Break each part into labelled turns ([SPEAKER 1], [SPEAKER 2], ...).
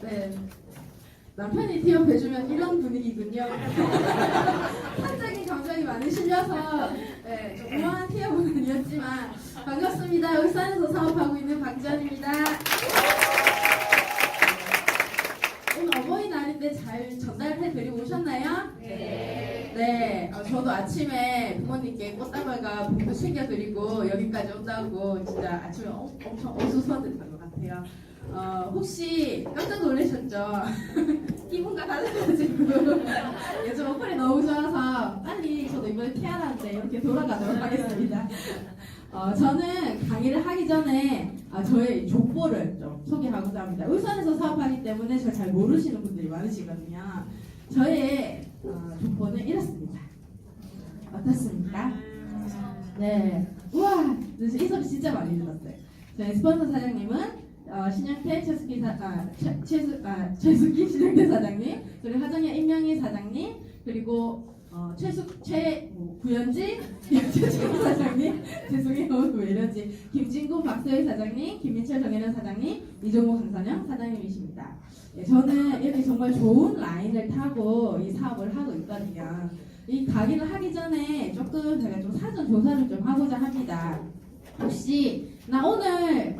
[SPEAKER 1] 네. 남편이 티업해주면 이런 분위기군요. 사적인 감정이 많이 실려서 네, 좀 우아한 티업은 아니었지만 반갑습니다. 울산에서 사업하고 있는 박지연입니다. 오늘 어버이날인데 잘 전달해드리고 오셨나요?
[SPEAKER 2] 네.
[SPEAKER 1] 네. 저도 아침에 부모님께 꽃다발과 봉투 챙겨드리고 여기까지 온다고 진짜 아침에 엄청 어수선했던 것 같아요. 혹시 깜짝 놀라셨죠? 기분가 다르가지고 요즘 어플이 너무 좋아서 빨리 저도 이번에 태어났는데 이렇게 돌아가도록 하겠습니다. 저는 강의를 하기 전에 저의 족보를 좀 소개하고자 합니다. 울산에서 사업하기 때문에 저 잘 모르시는 분들이 많으시거든요. 저의 족보는 이렇습니다. 어떻습니까? 네. 우와! 이 소리 진짜 많이 들었어요. 저희 스폰서 사장님은 신영태 최숙기 신영태 사장님, 그리고 하정현 임명희 사장님, 그리고 구현지 최숙기 사장님, 죄송해요 왜 이러지, 김진구 박서희 사장님, 김민철 정혜련 사장님, 이종호 강선영 사장님이십니다. 네, 저는 이렇게 정말 좋은 라인을 타고 이 사업을 하고 있거든요. 이 강의를 하기 전에 조금 제가 좀 사전 조사를 좀 하고자 합니다. 혹시 나 오늘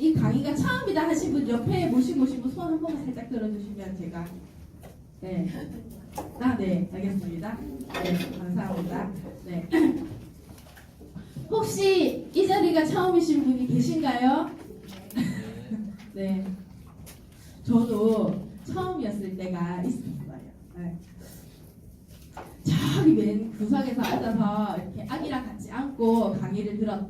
[SPEAKER 1] 이 강의가 처음이다 하신 분 옆에 모시고 오신 분 손 한 번만 살짝 들어주시면 제가 네. 네, 알겠습니다. 네, 감사합니다. 네. 혹시 이 자리가 처음이신 분이 계신가요? 네. 저도 처음이었을 때가 있었어요. 네. 저기 맨 구석에서 앉아서 이렇게 아기랑 같이 안고 강의를 들었던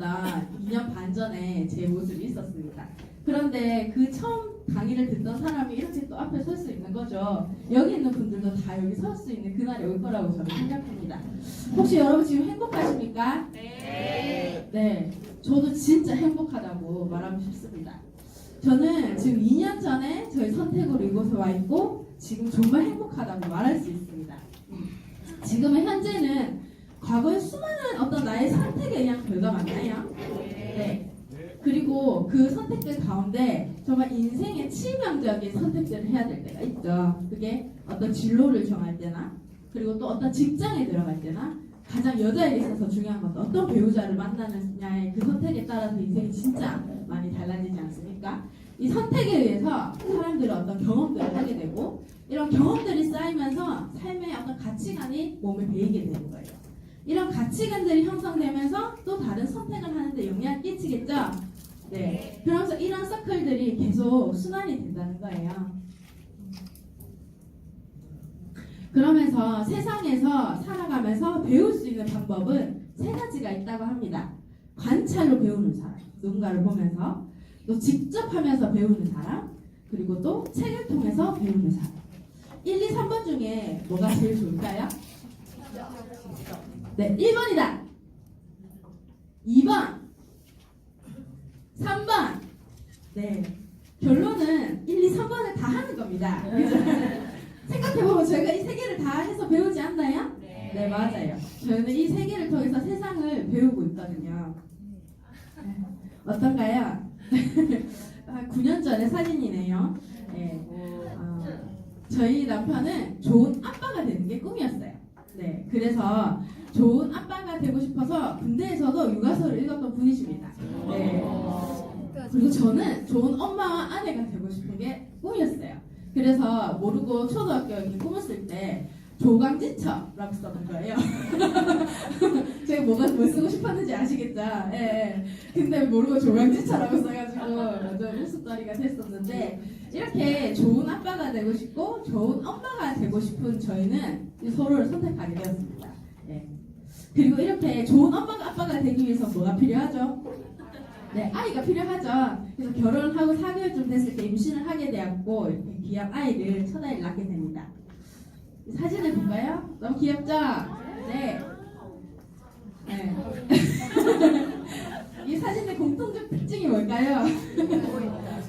[SPEAKER 1] 2년 반 전에 제 모습이 있었습니다. 그런데 그 처음 강의를 듣던 사람이 이렇게 또 앞에 설 수 있는 거죠. 여기 있는 분들도 다 여기 설 수 있는 그날이 올 거라고 저는 생각합니다. 혹시 여러분 지금 행복하십니까?
[SPEAKER 2] 네.
[SPEAKER 1] 네. 저도 진짜 행복하다고 말하고 싶습니다. 저는 지금 2년 전에 저희 선택으로 이곳에 와 있고 지금 정말 행복하다고 말할 수 있습니다. 지금의 현재는 과거의 수많은 어떤 나의 선택에 의한 결과 맞나요? 네. 그리고 그 선택들 가운데 정말 인생의 치명적인 선택들을 해야 될 때가 있죠. 그게 어떤 진로를 정할 때나 그리고 또 어떤 직장에 들어갈 때나 가장 여자에게 있어서 중요한 것도 어떤 배우자를 만나느냐의 그 선택에 따라서 인생이 진짜 많이 달라지지 않습니까? 이 선택에 의해서 사람들은 어떤 경험들을 하게 되고 이런 경험들이 쌓이면서 삶의 어떤 가치관이 몸에 배이게 되는 거예요. 이런 가치관들이 형성되면서 또 다른 선택을 하는데 영향을 끼치겠죠? 네. 그러면서 이런 서클들이 계속 순환이 된다는 거예요. 그러면서 세상에서 살아가면서 배울 수 있는 방법은 3가지가 있다고 합니다. 관찰로 배우는 사람, 누군가를 보면서, 또 직접 하면서 배우는 사람, 그리고 또 책을 통해서 배우는 사람. 1, 2, 3번 중에 뭐가 제일 좋을까요? 네, 1번이다. 2번. 3번. 네. 결론은 1, 2, 3번을 다 하는 겁니다. 생각해보면 저희가 이 3개를 다 해서 배우지 않나요? 네, 맞아요. 저희는 이 3개를 통해서 세상을 배우고 있거든요. 어떤가요? 9년 전의 사진이네요. 네. 저희 남편은 좋은 아빠가 되는 게 꿈이었어요. 네, 그래서 좋은 아빠가 되고 싶어서 군대에서도 육아서를 읽었던 분이십니다. 네. 그리고 저는 좋은 엄마와 아내가 되고 싶은 게 꿈이었어요. 그래서 모르고 초등학교 꿈을 쓸 때 조강지처라고 썼던 거예요. 제가 뭘 쓰고 싶었는지 아시겠죠? 예. 근데 모르고 조강지처라고 써가지고 좀 웃음거리가 됐었는데 이렇게 좋은 아빠가 되고 싶고 좋은 엄마가 되고 싶은 저희는 서로를 선택하게 되었습니다. 예. 그리고 이렇게 좋은 아빠가 되기 위해서 뭐가 필요하죠? 네, 아이가 필요하죠. 그래서 결혼을 하고 4개월쯤 됐을 때 임신을 하게 되었고 이렇게 귀한 아이를 첫 아이를 낳게 됩니다. 사진을 볼까요? 너무 귀엽죠? 네. 네. 이 사진의 공통적 특징이 뭘까요?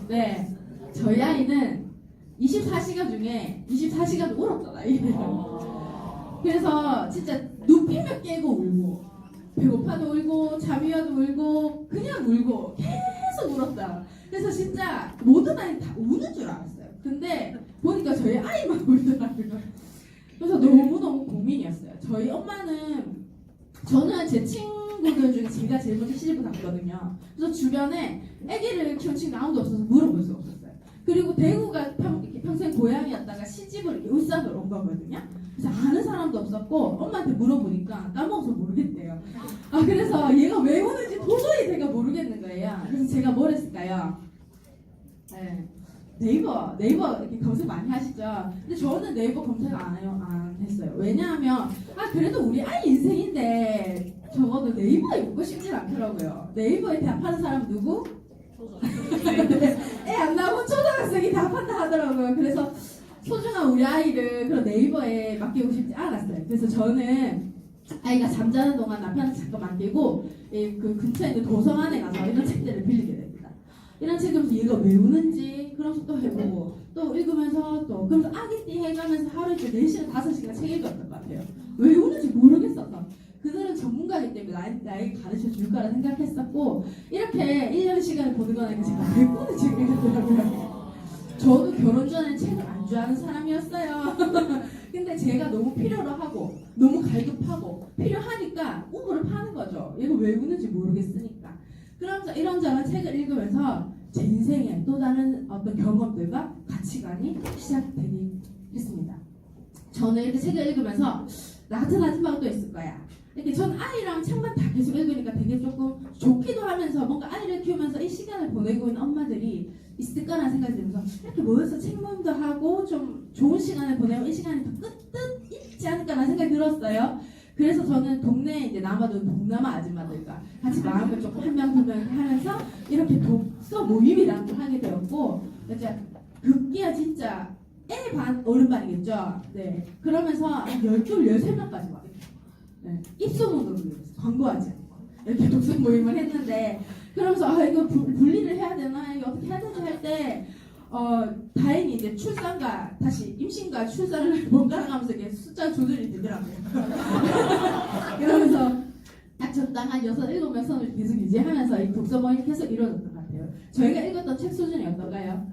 [SPEAKER 1] 네. 저희 아이는 24시간 중에 24시간 울었던 아이예요. 그래서 진짜 눕히면 깨고 울고 배고파도 울고 잠이 와도 울고 그냥 울고 계속 울었어요. 그래서 진짜 모든 아이 다 우는 줄 알았어요. 근데 보니까 저희 아이만 울더라고요. 그래서 너무너무 고민이었어요. 저희 엄마는, 저는 제 친구들 중에 제가 제일 먼저 시집을 갔거든요. 그래서 주변에 아기를 키운 친구 아무도 없어서 물어볼 수 없었어요. 그리고 대구가 평생 고향이었다가 시집을 이렇게 울산으로 온 거거든요. 그래서 아는 사람도 없었고 엄마한테 물어보니까 까먹어서 모르겠대요. 그래서 얘가 왜 우는지 도저히 제가 모르겠는 거예요. 그래서 제가 뭘 했을까요? 네. 네이버 이렇게 검색 많이 하시죠. 근데 저는 네이버 검색 안 했어요. 왜냐하면 그래도 우리 아이 인생인데 적어도 네이버에 묻고 싶진 않더라고요. 네이버에 대답하는 사람 누구? 애 안 나오면 초등학생이 대답한다 하더라고요. 그래서 소중한 우리 아이를 그런 네이버에 맡기고 싶지 않았어요. 그래서 저는 아이가 잠자는 동안 남편한테 잠깐 맡기고 그 근처에 있는 도서관에 가서 이런 책들을 빌리게 됩니다. 이런 책을 얘가 왜 우는지 그런 것도 해보고 또 읽으면서 또 그래서 아기띠 해가면서 하루에 4시간 5시간 책 읽었던 것 같아요. 왜 우는지 모르겠어서 그들은 전문가이기 때문에 나에게 가르쳐 줄 거라 생각했었고 이렇게 1년 시간을 보는 거니까 제가 100권의 책을 읽었더라고요. 저도 결혼 전에 책을 안 좋아하는 사람이었어요. 근데 제가 너무 필요로 하고 너무 갈급하고 필요하니까 우물을 파는 거죠. 얘가 왜 우는지 모르겠으니까. 그러면서 이런저런 책을 읽으면서 제 인생에 또 다른 어떤 경험들과 가치관이 시작되기 했습니다. 저는 이렇게 책을 읽으면서 나 같은 아줌마가 또 있을 거야. 이렇게 전 아이랑 책만 다 계속 읽으니까 되게 조금 좋기도 하면서 뭔가 아이를 키우면서 이 시간을 보내고 있는 엄마들이 있을 거라는 생각이 들면서 이렇게 모여서 책 모임도 하고 좀 좋은 시간을 보내고 이 시간이 더 끝 있지 않을까라는 생각이 들었어요. 그래서 저는 동네에 이제 남아도는 동남아 아줌마들과 같이 마음을 조금 한 명 두 명 하면서 이렇게 독서 모임이라는 걸 하게 되었고 이제 급기야 진짜 애 반 어른 반이겠죠. 네. 그러면서 한 12, 13명까지 와. 네. 입소문으로 광고하지 않고 이렇게 독서 모임을 했는데 그러면서 이거 분리를 해야 되나 이거 어떻게 해야 되지 할 때 다행히 이제 출산과 다시 임신과 출산을 번갈아가면서 이게 숫자 조절이 되더라고요. 그러면서 딱 적당한 6, 7명 선을 계속 유지하면서 이 독서 모임이 계속 이루어졌던 것 같아요. 저희가 읽었던 책 수준이 어떤가요?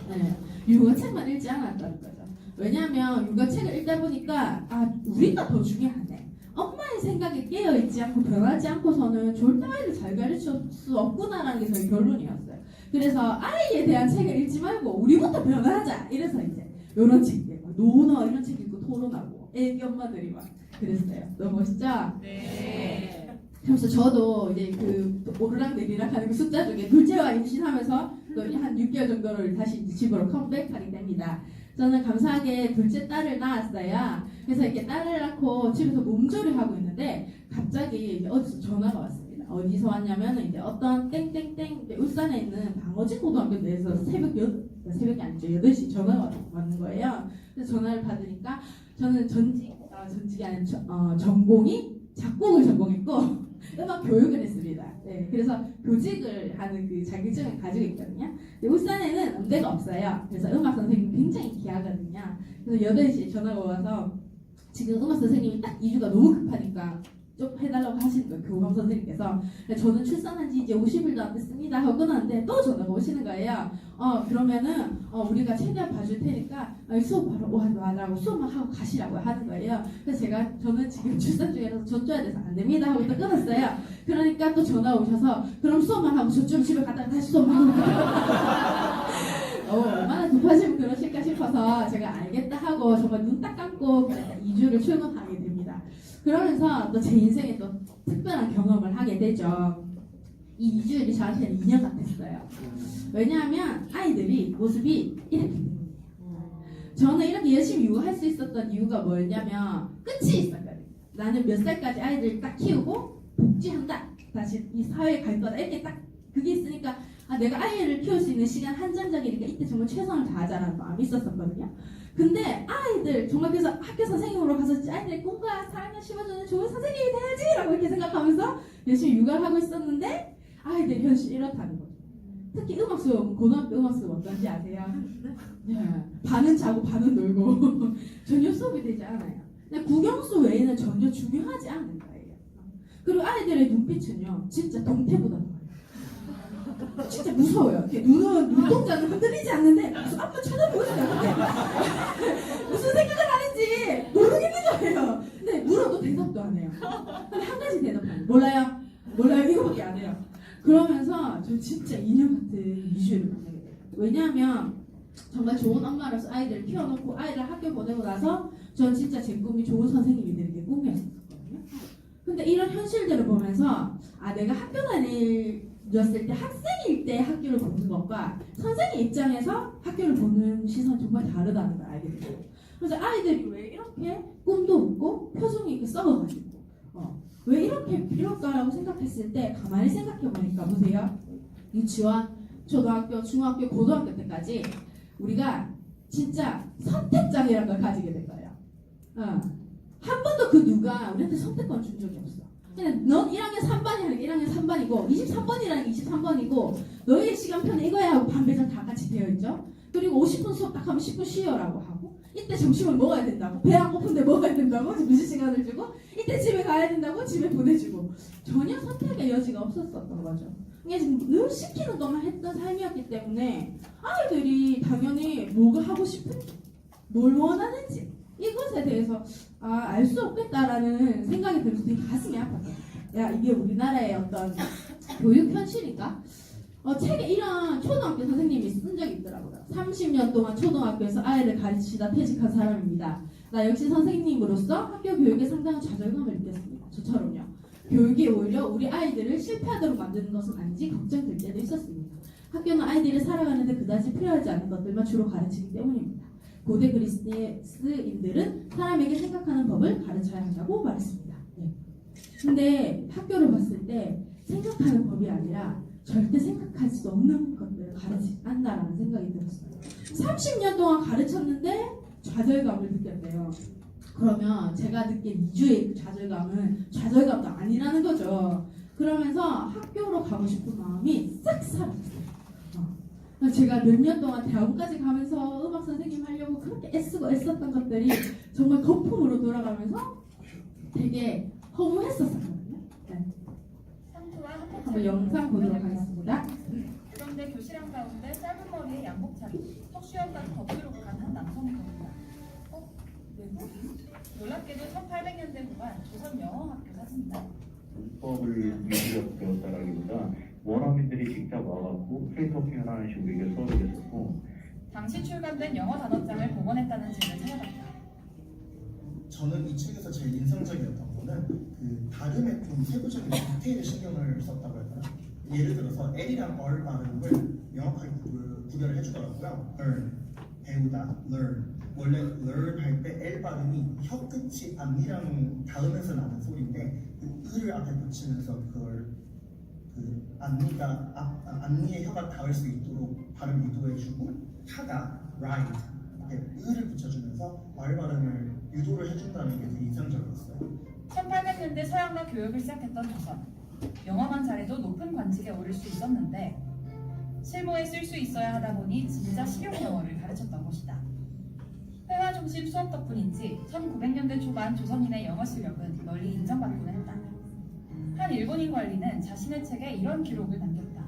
[SPEAKER 1] 네. 육어책만 읽지 않았다는 거죠. 왜냐하면 육어책을 읽다 보니까 우리가 더 중요하네. 엄마의 생각에 깨어있지 않고 변하지 않고서는 절대 아이를 잘 가르칠 수 없구나라는 게 저희 결론이었어요. 그래서 아이에 대한 책을 읽지 말고 우리부터 변화하자. 이래서 이제 이런 책들, 논어 이런 책 읽고 토론하고 애기 엄마들이 막 그랬어요. 너무 멋있죠?
[SPEAKER 2] 네.
[SPEAKER 1] 그래서 저도 이제 그 오르락 내리락 하는 그 숫자 중에 둘째와 임신하면서 또 한 6개월 정도를 다시 이제 집으로 컴백하게 됩니다. 저는 감사하게 둘째 딸을 낳았어요. 그래서 이렇게 딸을 낳고 집에서 몸조리 하고 있는데 갑자기 이제 어디서 전화가 왔습니다. 어디서 왔냐면 이제 어떤 땡땡땡 울산에 있는 방어진 고등학교 내에서 새벽이 아니죠 8시 전화가 왔는 거예요. 그래서 전화를 받으니까 저는 전직이 아닌 전공이 작곡을 전공했고 음악 교육을 했습니다. 네, 그래서 교직을 하는 그 자격증을 가지고 있거든요. 근데 울산에는 음대가 없어요. 그래서 음악 선생님이 굉장히 귀하거든요. 그래서 8시에 전화가 와서 지금 음악 선생님이 딱 2주가 너무 급하니까 좀 해달라고 하시는 거예요. 교감 선생님께서. 저는 출산한 지 이제 50일도 안 됐습니다 하고 끊었는데 또 전화가 오시는 거예요. 그러면은 우리가 최대한 봐줄 테니까 수업 바로 와라고 수업만 하고 가시라고 하는 거예요. 그래서 저는 지금 출산 중이라서 젖줘야 돼서 안 됩니다 하고 또 끊었어요. 그러니까 또 전화 오셔서 그럼 수업만 하고 젖주면 집에 갔다가 다시 수업만 하고 얼마나 급하시면 그러실까 싶어서 제가 알겠다 하고 정말 눈 딱 감고 2주를 출근하게 됩니다. 그러면서 또 제 인생에 또 특별한 경험을 하게 되죠. 이 2주일이 저한테는 2년 같았어요. 왜냐하면 아이들이 모습이 이렇게 되는 거예요. 저는 이렇게 열심히 육아할 수 있었던 이유가 뭐였냐면 끝이 있었거든요. 나는 몇 살까지 아이들 딱 키우고 복지한다. 다시 이 사회에 갈 거다. 이렇게 딱 그게 있으니까 내가 아이를 키울 수 있는 시간 한정적이니까 이때 정말 최선을 다하자라는 마음이 있었었거든요. 근데 아이들 정말 그래서 학교 선생님으로 가서 아이들의 꿈과 사랑을 심어주는 좋은 선생님이 돼야지 라고 이렇게 생각하면서 열심히 육아를 하고 있었는데 아이들이 현실이 이렇다는 거죠. 특히 음악 수업, 고등학교 음악 수업 어떤지 아세요? 네. 반은 자고 반은 놀고 전혀 수업이 되지 않아요. 근데 국영수 외에는 전혀 중요하지 않은 거예요. 그리고 아이들의 눈빛은요 진짜 동태보다 더해요. 진짜 진짜 무서워요. 이렇게 눈동자는 흔들리지 않는데 무슨 앞을 쳐다보지 않는데 무슨 생각을 하는지 모르겠는 거예요. 근데 물어도 대답도 안 해요. 근데 한 가지 대답해요. 몰라요. 몰라요. 이거밖에 안 해요. 그러면서 저 진짜 인형 같은 이슈를 만나게 돼요. 왜냐하면 정말 좋은 엄마로서 아이들을 키워놓고 아이를 학교 보내고 나서 전 진짜 제 꿈이 좋은 선생님이 되는 게 꿈이었거든요. 근데 이런 현실들을 보면서 내가 학교 다녔을 때 학생일 때 학교를 보는 것과 선생님 입장에서 학교를 보는 시선 정말 다르다는 걸 알게 됐어요. 그래서 아이들이 왜 이렇게 꿈도 없고 표정이 이렇게 썩어가지고 왜 이렇게 이럴까라고 생각했을 때 가만히 생각해보니까 보세요. 유치원, 초등학교, 중학교, 고등학교 때까지 우리가 진짜 선택장애라는 걸 가지게 된 거예요. 한 번도 그 누가 우리한테 선택권 준 적이 없어. 그냥 넌 1학년 3반이라는 게 1학년 3반이고 23번이라는 게 23번이고 너희의 시간표는 이거야 하고 반배정 다 같이 되어 있죠. 그리고 50분 수업 딱 하면 10분 쉬어라고 하고 이때 점심을 먹어야 된다고 배 안 고픈데 먹어야 된다고 무슨 시간을 주고 이때 집에 가야 된다고 집에 보내주고 전혀 선택의 여지가 없었던 거죠. 이게 지금 늘 시키는 것만 했던 삶이었기 때문에 아이들이 당연히 뭐가 하고 싶은지 뭘 원하는지 이것에 대해서 알 수 없겠다라는 생각이 들면서 되게 가슴이 아팠어요. 야 이게 우리나라의 어떤 교육 현실인가? 책에 이런 초등학교 선생님이 쓴 적이 있더라고요. 30년 동안 초등학교에서 아이를 가르치다 퇴직한 사람입니다. 나 역시 선생님으로서 학교 교육에 상당한 좌절감을 느꼈습니다. 저처럼요. 교육이 오히려 우리 아이들을 실패하도록 만드는 것은 아닌지 걱정될 때도 있었습니다. 학교는 아이들이 살아가는데 그다지 필요하지 않은 것들만 주로 가르치기 때문입니다. 고대 그리스인들은 사람에게 생각하는 법을 가르쳐야 한다고 말했습니다. 근데 학교를 봤을 때 생각하는 법이 아니라 절대 생각할 수 없는 것들을 가르치지 않는다라는 생각이 들었어요. 30년 동안 가르쳤는데 좌절감을 느꼈대요. 그러면 제가 느낀 2주의 좌절감은 좌절감도 아니라는 거죠. 그러면서 학교로 가고 싶은 마음이 싹 사라졌어요. 제가 몇 년 동안 대학원까지 가면서 음악 선생님 하려고 그렇게 애쓰고 애썼던 것들이 정말 거품으로 돌아가면서 되게 허무했었거든요. 네. 한번 영상 보도록 하겠습니다.
[SPEAKER 2] 그런데 교실 한가운데 짧은 머리에 양복차림, 턱수염까지 덮으로 간 한 남성이 보인다. 외국인? 놀랍게도 1800년대 후반 조선 영어학교 사진이다.
[SPEAKER 3] 문법을 위주로 배웠다라기보다 원어민들이 직접 와갖고 프리토핑을 하는 식으로 이게 수업이 됐었고
[SPEAKER 2] 당시 출간된 영어 단어장을 복원했다는 책을 찾아봤다.
[SPEAKER 4] 저는 이 책에서 제일 인상적이었던 거는 그 발음에 좀 세부적인 디테일에 신경을 썼다고 할까요? 예를 들어서 L이랑 R 발음을 명확하게 구별을 해주더라고요. learn, 배우다, learn. 원래 learn 할 때 L 발음이 혀 끝이 앞니랑 닿으면서 나는 소리인데 그 을을 앞에 붙이면서 그걸 그 앞니에 혀가 닿을 수 있도록 발음 유도해주고 타가 right 을을 붙여주면서 R 발음을 유도를 해준다는 게 되게 인상적이었어요.
[SPEAKER 2] 1800년대 서양과 교육을 시작했던 조선. 영어만 잘해도 높은 관직에 오를 수 있었는데 실무에 쓸 수 있어야 하다 보니 진짜 실용 영어를 가르쳤던 것이다. 회화 중심 수업 덕분인지 1900년대 초반 조선인의 영어 실력은 널리 인정받곤 했다. 한 일본인 관리는 자신의 책에 이런 기록을 남겼다.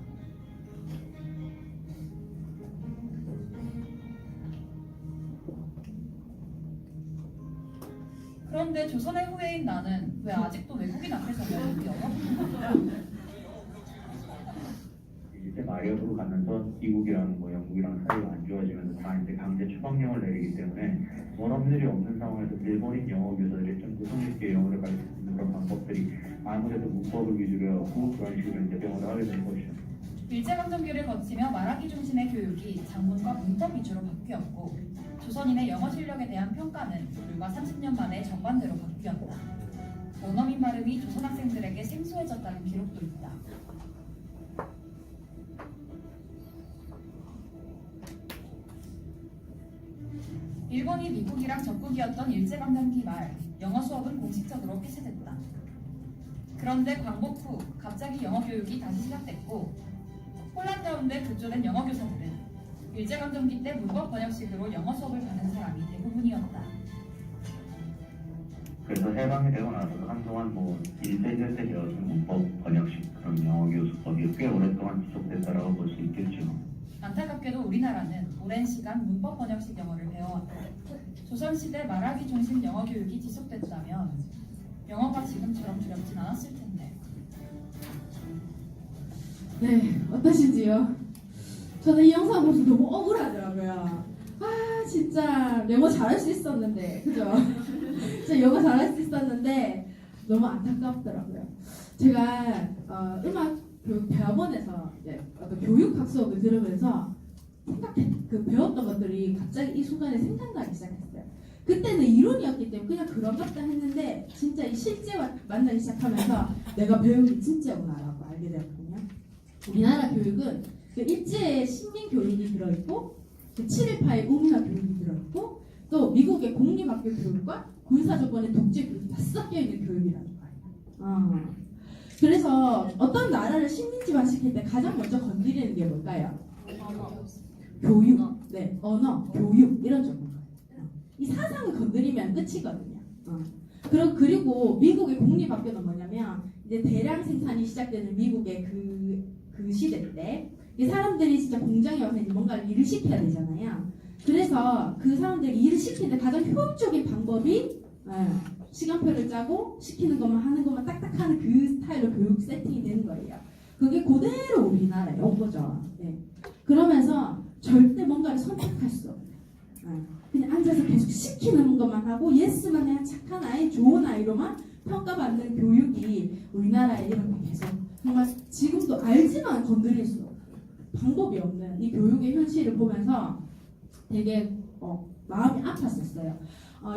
[SPEAKER 2] 그런데 조선의 후예인 나는 왜 아직도 외국인 앞에서 영어를
[SPEAKER 3] 이제 마이어로 가면서 미국이랑 영국이랑 사이가 안 좋아지면서 다 이제 강제 추방령을 내리기 때문에 원어민들이 없는 상황에서 일본인 영어 교사들이 좀 더 성립있게 영어를 가르칠 수 있는 그런 방법들이 아무래도 문법을 위주로 하고 그런 식으로 이제 배워를 하게 된 것이죠.
[SPEAKER 2] 일제강점기를 거치며 말하기 중심의 교육이 장문과 문법 위주로 바뀌었고 조선인의 영어 실력에 대한 평가는 불과 30년 만에 정반대로 바뀌었다. 원어민 발음이 조선 학생들에게 생소해졌다는 기록도 있다. 일본이 미국이랑 적국이었던 일제강점기 말 영어 수업은 공식적으로 폐쇄됐다. 그런데 광복 후 갑자기 영어 교육이 다시 시작됐고 혼란 가운데 급조된 영어 교사들은 일제강점기 때 문법 번역식으로 영어 수업을 받은 사람이 대부분이었다.
[SPEAKER 3] 그래서 해방이 되고 나서 한동안 뭐 1세, 1세 배웠던 문법, 번역식, 그런 영어 교수법이 꽤 오랫동안 지속됐다라고 볼 수 있겠죠.
[SPEAKER 2] 안타깝게도 우리나라는 오랜 시간 문법 번역식 영어를 배워왔고 조선시대 말하기 중심 영어 교육이 지속됐다면 영어가 지금처럼 두렵진 않았을 텐데.
[SPEAKER 1] 네, 어떠신지요? 저는 이 영상 보면서 너무 억울하더라고요. 아, 진짜 영어 잘할 수 있었는데, 그죠? 진짜 영어 잘할 수 있었는데 너무 안타깝더라고요. 제가 음악 교육 대학원에서 어떤 교육학 수업을 들으면서 그 배웠던 것들이 갑자기 이 순간에 생각나기 시작했어요. 그때는 이론이었기 때문에 그냥 그런갑다 했는데 진짜 이 실제와 만나기 시작하면서 내가 배운 게 진짜구나라고 알게 되었거든요. 우리나라 교육은 그 일제의 식민 교육이 들어있고 그 7.18의 우민화 교육이 들어있고 또 미국의 공립학교 교육과 군사조건의 독재 교육이 다 섞여 있는 교육이라는 거예요. 그래서 어떤 나라를 식민지화 시킬 때 가장 먼저 건드리는 게 뭘까요? 교육, 네, 언어, 교육 이런 쪽인 거예요. 이 사상을 건드리면 끝이거든요. 그리고 미국의 공립학교는 뭐냐면 이제 대량 생산이 시작되는 미국의 그 시대 때 이 사람들이 진짜 공장에 와서 이제 뭔가 일을 시켜야 되잖아요. 그래서 그 사람들이 일을 시킬 때 가장 효율적인 방법이 시간표를 짜고 시키는 것만 하는 것만 딱딱 하는 그 스타일로 교육 세팅이 되는 거예요. 그게 그대로 우리나라에 온 거죠. 네. 그러면서 절대 뭔가를 선택할 수 없어요. 그냥 앉아서 계속 시키는 것만 하고 예스만 해야 착한 아이, 좋은 아이로만 평가받는 교육이 우리나라에 이렇게 계속 정말 지금도 알지만 건드릴 수 없는 방법이 없는 이 교육의 현실을 보면서 되게 마음이 아팠었어요.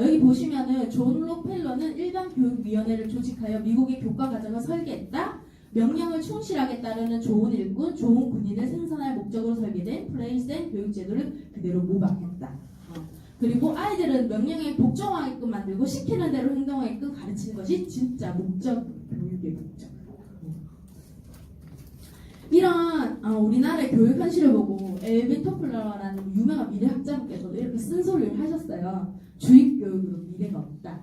[SPEAKER 1] 여기 보시면은 존 록펠러는 일반 교육위원회를 조직하여 미국의 교과 과정을 설계했다. 명령을 충실하게 따르는 좋은 일꾼, 좋은 군인을 생산할 목적으로 설계된 플레이스앤 교육제도를 그대로 모방했다. 그리고 아이들은 명령에 복종하게끔 만들고 시키는 대로 행동하게끔 가르치는 것이 진짜 목적, 교육의 목적. 이런 우리나라의 교육 현실을 보고 엘빈 토플러라는 유명한 미래학자분께서도 이렇게 쓴소리를 하셨어요. 주입교육으로 미래가 없다.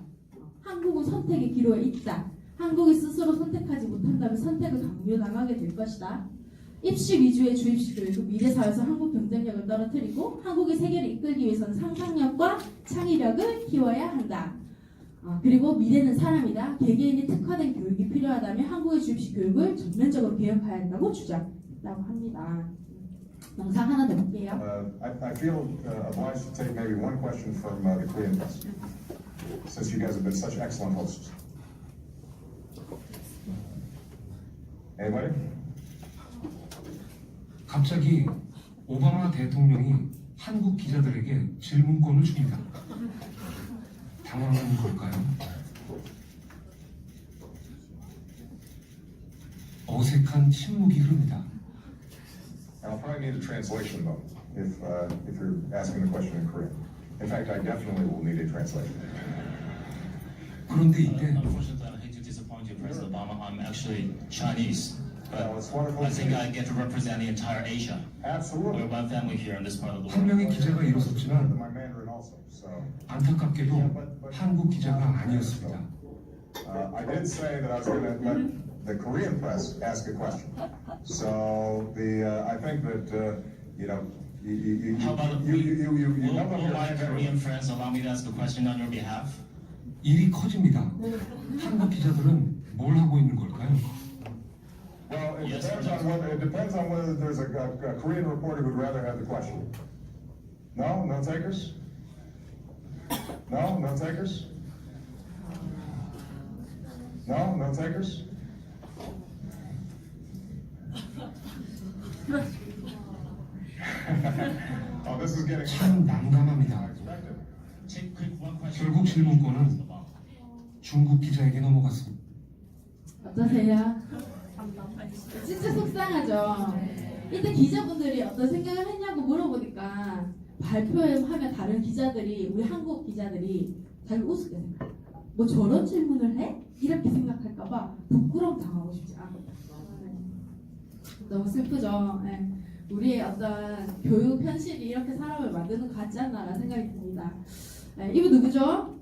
[SPEAKER 1] 한국은 선택의 기로에 있다. 한국이 스스로 선택하지 못한다면 선택을 강요당하게 될 것이다. 입시 위주의 주입식 교육은 미래 사회에서 한국 경쟁력을 떨어뜨리고 한국이 세계를 이끌기 위해서는 상상력과 창의력을 키워야 한다. 그리고 미래는 사람이다. 개개인이 특화된 교육이 필요하다면 한국의 주입식 교육을 전면적으로 개혁해야 한다고 주장했다고 합니다. 영상 하나 더 볼게요.
[SPEAKER 5] I feel obliged to take maybe one question from the Korean press, since you guys have been such excellent hosts. Anybody?
[SPEAKER 6] 갑자기 오바마 대통령이 한국 기자들에게 질문권을 줍니다. 당황하는 걸까요? 어색한 침묵이 흐릅니다.
[SPEAKER 5] I'll probably need a translation though, if you're asking the question in Korean. In fact, I definitely will need a translation.
[SPEAKER 6] 그런데 이때
[SPEAKER 7] Unfortunately, I hate to disappoint you, President Obama. I'm actually Chinese,
[SPEAKER 5] Well,
[SPEAKER 7] but
[SPEAKER 5] it's wonderful.
[SPEAKER 7] I think I get to represent the entire Asia. We're
[SPEAKER 5] Absolutely.
[SPEAKER 7] one family here in this part of the
[SPEAKER 6] 한
[SPEAKER 7] world.
[SPEAKER 6] 명의 기자가 일어섰지만
[SPEAKER 5] My Mandarin also. So
[SPEAKER 6] 안타깝게도 한국 기자가 아니었습니다.
[SPEAKER 5] I did say that I was going to let the Korean press ask a question. So I think that you know you
[SPEAKER 7] How about
[SPEAKER 5] know
[SPEAKER 7] will
[SPEAKER 5] your
[SPEAKER 7] my
[SPEAKER 5] Mandarin.
[SPEAKER 7] Korean friends allow me to ask a question on your behalf?
[SPEAKER 6] 일이 커집니다. 한국 기자들은 뭘 하고 있는 걸까요?
[SPEAKER 5] Well, it
[SPEAKER 7] Yes,
[SPEAKER 5] depends on whether there's a Korean reporter who'd rather have the question. No, no takers. No, no takers. No, no takers. Oh, this is getting
[SPEAKER 6] 참 난감합니다.
[SPEAKER 5] expected.
[SPEAKER 7] Take quick one question.
[SPEAKER 6] 결국 질문권은 중국 기자에게 넘어갔습니다.
[SPEAKER 1] 어떠세요? 진짜 속상하죠. 이때 기자분들이 어떤 생각을 했냐고 물어보니까 발표하면 다른 기자들이 우리 한국 기자들이 잘 우습게 생각해요. 뭐 저런 질문을 해? 이렇게 생각할까봐 부끄러움 당하고 싶지 않아요. 너무 슬프죠. 네. 우리의 어떤 교육 현실이 이렇게 사람을 만드는 것 같지 않나라는 생각이 듭니다. 네, 이분 누구죠?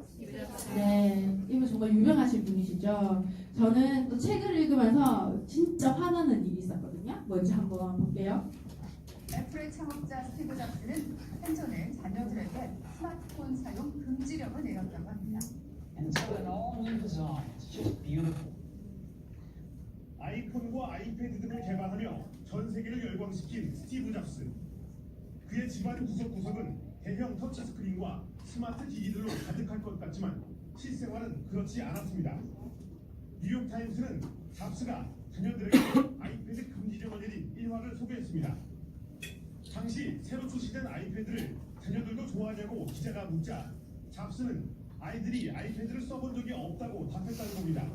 [SPEAKER 1] 네, 이분 정말 유명하신 분이시죠. 저는 또 책을 읽으면서 진짜 화나는 일이 있었거든요. 뭔지 한번 볼게요.
[SPEAKER 8] 애플의 창업자 스티브 잡스는 생전에 자녀들에게 스마트폰 사용 금지령을 내렸다고 합니다.
[SPEAKER 9] And so an all-new design. It's just beautiful.
[SPEAKER 10] 아이폰과 아이패드 등을 개발하며 전 세계를 열광시킨 스티브 잡스. 그의 집안 구석구석은 대형 터치스크린과 스마트 기기들로 가득할 것 같지만 실생활은 그렇지 않았습니다. 뉴욕타임스는 잡스가 자녀들에게 아이패드 금지령을 내린 일화를 소개했습니다. 당시 새로 출시된 아이패드를 자녀들도 좋아하냐고 기자가 묻자 잡스는 아이들이 아이패드를 써본 적이 없다고 답했다는 겁니다.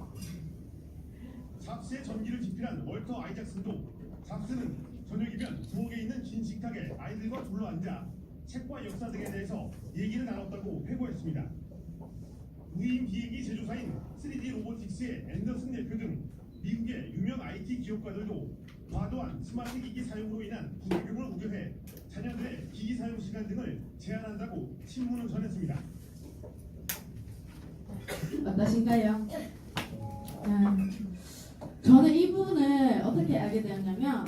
[SPEAKER 10] 잡스의 전기를 집필한 월터 아이작슨도 잡스는 저녁이면 부엌에 있는 긴 식탁에 아이들과 둘러앉아 책과 역사 등에 대해서 얘기를 나눴다고 회고했습니다. 무인 비행기 제조사인 3D 로보틱스의 앤더슨 대표 등 미국의 유명 IT 기업가들도 과도한 스마트 기기 사용으로 인한 부작용을 우려해 자녀들의 기기 사용 시간 등을 제한한다고 신문은 전했습니다.
[SPEAKER 1] 어떠신가요? 저는 이분을 어떻게 알게 되었냐면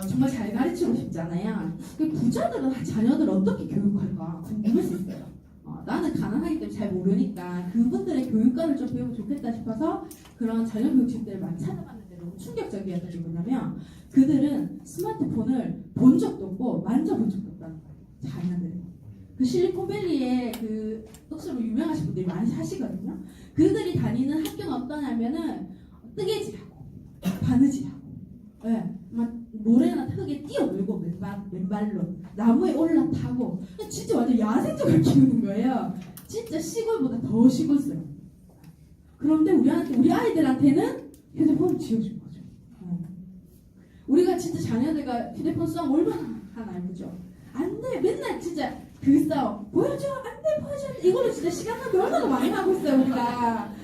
[SPEAKER 1] 정말 잘 가르치고 싶잖아요. 그 부자들은 자녀들을 어떻게 교육할까 궁금했었어요. 나는 가난하기 때문에 잘 모르니까 그분들의 교육관을 좀 배우면 좋겠다 싶어서 그런 자녀 교육책들을 많이 찾아봤는데 너무 충격적이었던 게 뭐냐면 그들은 스마트폰을 본 적도 없고 만져본 적도 없다는 거예요. 자녀들은. 그 실리콘밸리에 그 똑수로 유명하신 분들이 많이 사시거든요. 그들이 다니는 학교가 어떠냐면은 뜨개질하고 바느질하고 막 모래나 흙에 뛰어놀고 맨발로 나무에 올라타고 진짜 완전 야생적을 키우는 거예요. 진짜 시골보다 더 시골스러워. 그런데 우리 아이들한테는 휴대폰을 지어준 거죠. 우리가 진짜 자녀들과 휴대폰 싸움 얼마나 하나요, 그죠? 안 돼, 맨날 진짜 그 싸움 보여줘, 안 돼, 보여줘. 이걸로 진짜 시간 낭비 얼마나 많이 하고 있어요, 우리가.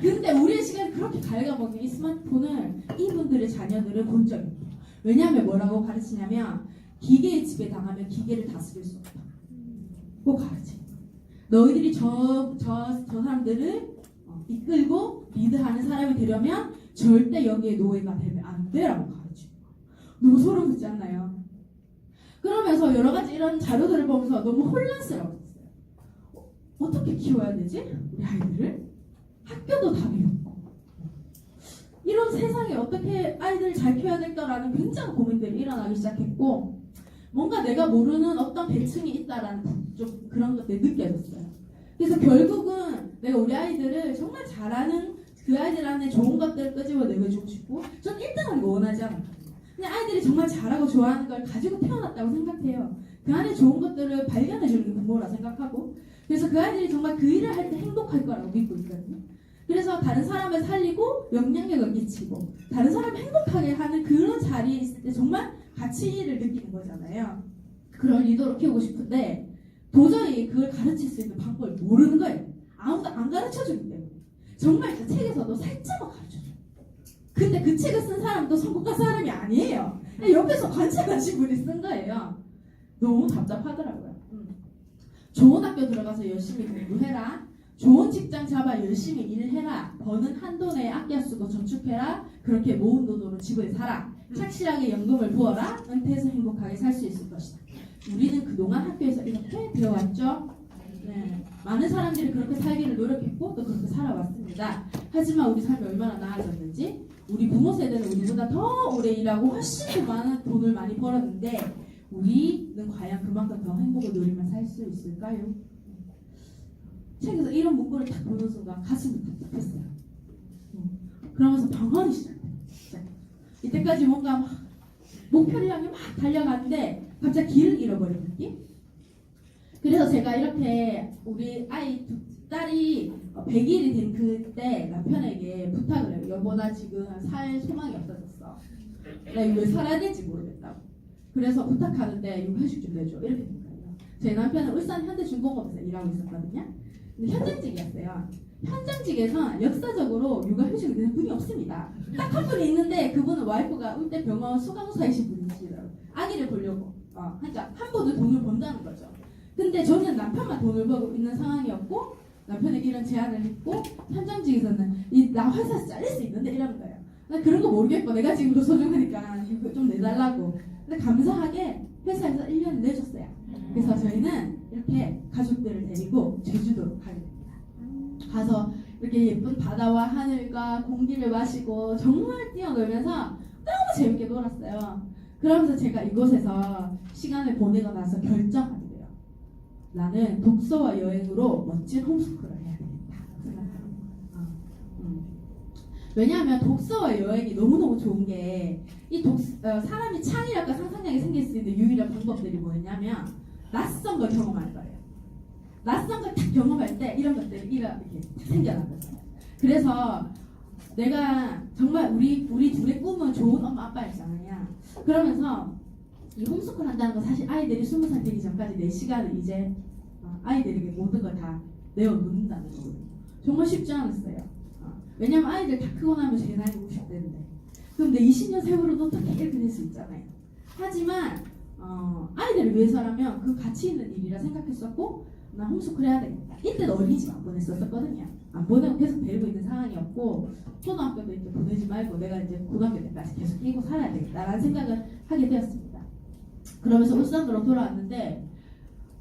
[SPEAKER 1] 근데 우리의 시간을 그렇게 갉아먹는 이 스마트폰을 이분들의 자녀들은 본 적이 없어요. 왜냐하면 뭐라고 가르치냐면 기계에 지배당하면 기계를 다스릴 수 없다. 꼭 가르치. 너희들이 저 사람들을 이끌고 리드하는 사람이 되려면 절대 여기에 노예가 되면 안 돼라고 가르치고. 너무 소름 돋지 않나요? 그러면서 여러 가지 이런 자료들을 보면서 너무 혼란스러웠어요. 어떻게 키워야 되지? 우리 아이들을? 학교도 답이 없고 이런 세상에 어떻게 아이들을 잘 키워야 될까라는 굉장한 고민들이 일어나기 시작했고 뭔가 내가 모르는 어떤 계층이 있다라는 좀 그런 것들이 느껴졌어요. 그래서 결국은 내가 우리 아이들을 정말 잘하는 그 아이들 안에 좋은 것들을 끄집어내고 싶고 전 1등하는 거 원하지 않아요. 그냥 아이들이 정말 잘하고 좋아하는 걸 가지고 태어났다고 생각해요. 그 안에 좋은 것들을 발견해주는 게 부모라 생각하고 그래서 그 아이들이 정말 그 일을 할 때 행복할 거라고 믿고 있거든요. 그래서 다른 사람을 살리고 영향력을 끼치고 다른 사람을 행복하게 하는 그런 자리에 있을 때 정말 가치를 느끼는 거잖아요. 그런 리더로 키우고 싶은데 도저히 그걸 가르칠 수 있는 방법을 모르는 거예요. 아무도 안 가르쳐주기 때문에. 정말 그 책에서도 살짝만 가르쳐줘요. 근데 그 책을 쓴 사람도 성공한 사람이 아니에요. 그냥 옆에서 관찰하신 분이 쓴 거예요. 너무 답답하더라고요. 좋은 학교 들어가서 열심히 공부해라. 좋은 직장 잡아 열심히 일해라. 버는 한도 내에 아껴 쓰고 저축해라. 그렇게 모은 돈으로 집을 사라. 착실하게 연금을 부어라. 은퇴해서 행복하게 살 수 있을 것이다. 우리는 그동안 학교에서 이렇게 배워왔죠. 네. 많은 사람들이 그렇게 살기를 노력했고 또 그렇게 살아왔습니다. 하지만 우리 삶이 얼마나 나아졌는지 우리 부모 세대는 우리보다 더 오래 일하고 훨씬 더 많은 돈을 많이 벌었는데 우리는 과연 그만큼 더 행복을 누리며 살 수 있을까요? 책에서 이런 문구를 딱 보는 순간 가슴이 답답했어요. 그러면서 방황이 시작돼요. 이때까지 뭔가 막 목표를 향해 막 달려가는데 갑자기 길을 잃어버린 느낌? 그래서 제가 이렇게 우리 아이 딸이 100일이 된 그때 남편에게 부탁을 해요. 여보 나 지금 살 소망이 없어졌어. 나 이거 왜 살아야 될지 모르겠다고. 그래서 부탁하는데 육아휴직 좀 내줘. 이렇게 된 거예요. 제 남편은 울산 현대중공업에서 일하고 있었거든요. 근데 현장직이었어요. 현장직에서 역사적으로 육아휴직을 내는 분이 없습니다. 딱 한 분이 있는데 그분은 와이프가 울대 병원 수강사이신 분이시더라고요. 아기를 보려고. 그러니까 한 분은 돈을 번다는 거죠. 근데 저는 남편만 돈을 벌고 있는 상황이었고 남편에게 이런 제안을 했고 현장직에서는 나 회사에서 잘릴 수 있는데 이러는 거예요. 나 그런 거 모르겠고 내가 지금 더 소중하니까 이거 좀 내달라고. 근데 감사하게 회사에서 1년을 내줬어요. 그래서 저희는 이렇게 가족들을 데리고 제주도로 가게 됩니다. 가서 이렇게 예쁜 바다와 하늘과 공기를 마시고 정말 뛰어놀면서 너무 재밌게 놀았어요. 그러면서 제가 이곳에서 시간을 보내고 나서 결정하게 돼요. 나는 독서와 여행으로 멋진 홈스쿨을 해야 되겠다 생각합니다. 왜냐하면 독서와 여행이 너무너무 좋은 게 사람이 창의력과 상상력이 생길 수 있는 유일한 방법들이 뭐였냐면 낯선 걸 경험할 거예요. 낯선 걸 딱 경험할 때 이런 것들이 이렇게 생겨나거든요. 그래서 내가 정말 우리 둘의 꿈은 좋은 엄마 아빠였잖아요. 그러면서 이 홈스쿨 한다는 건 사실 아이들이 20살 되기 전까지 내 시간을 이제 아이들에게 모든 걸 다 내어놓는다는 거거든요. 정말 쉽지 않았어요. 왜냐면 아이들 다 크고 나면 제 나이 50대인데 그럼 내 20년 세월은 어떻게 이렇게 될 수 있잖아요. 하지만 아이들을 위해서라면 그 가치 있는 일이라 생각했었고 나 홈스쿨 해야 되겠다. 이때는 어린이집 안 보냈었거든요. 안 보내고 계속 데리고 있는 상황이었고 초등학교도 이제 보내지 말고 내가 이제 고등학교 때까지 계속 끼고 살아야 되겠다라는 생각을 하게 되었습니다. 그러면서 울산으로 돌아왔는데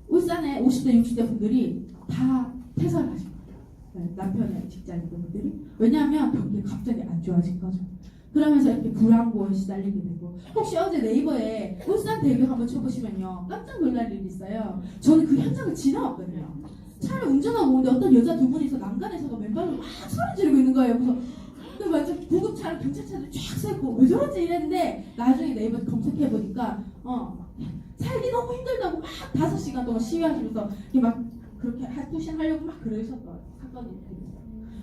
[SPEAKER 1] 울산에 50대 60대 분들이 다 퇴사를 하신 거예요. 네, 남편의 직장인 분들이. 왜냐하면 경기가 갑자기 안 좋아진 거죠. 그러면서 이렇게 불안고에 시달리게 되고 혹시 어제 네이버에 울산대교 한번 쳐보시면요 깜짝 놀랄 일이 있어요. 저는 그 현장을 지나왔거든요. 차를 운전하고 오는데 어떤 여자 두 분이서 난간에서 맨발로 막 소리 지르고 있는 거예요. 그래서 완전 구급차랑 경찰차들 쫙 세고 왜 저러지 이랬는데 나중에 네이버 검색해보니까 살기 너무 힘들다고 막 5시간 동안 시위하시면서 막 그렇게 투신하려고 막 그러셨던 사건이 있거든요.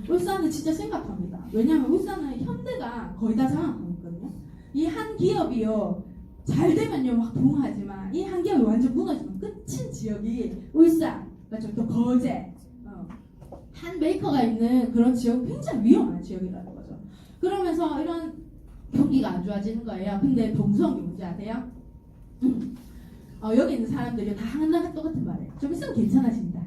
[SPEAKER 1] 울산은 진짜 심각합니다. 왜냐하면 울산은 현대가 거의 다 장악하고 있거든요. 이 한 기업이요 잘 되면요 막 부흥하지만 이 한 기업이 완전 무너지면 끝인 지역이 울산, 그렇죠? 또 거제, 한 메이커가 있는 그런 지역은 굉장히 위험한 지역이라는 거죠. 그러면서 이런 경기가 안 좋아지는 거예요. 근데 더 무서운 게 뭔지 아세요? 여기 있는 사람들이 다 하나가 똑같은 말이에요. 좀 있으면 괜찮아진다.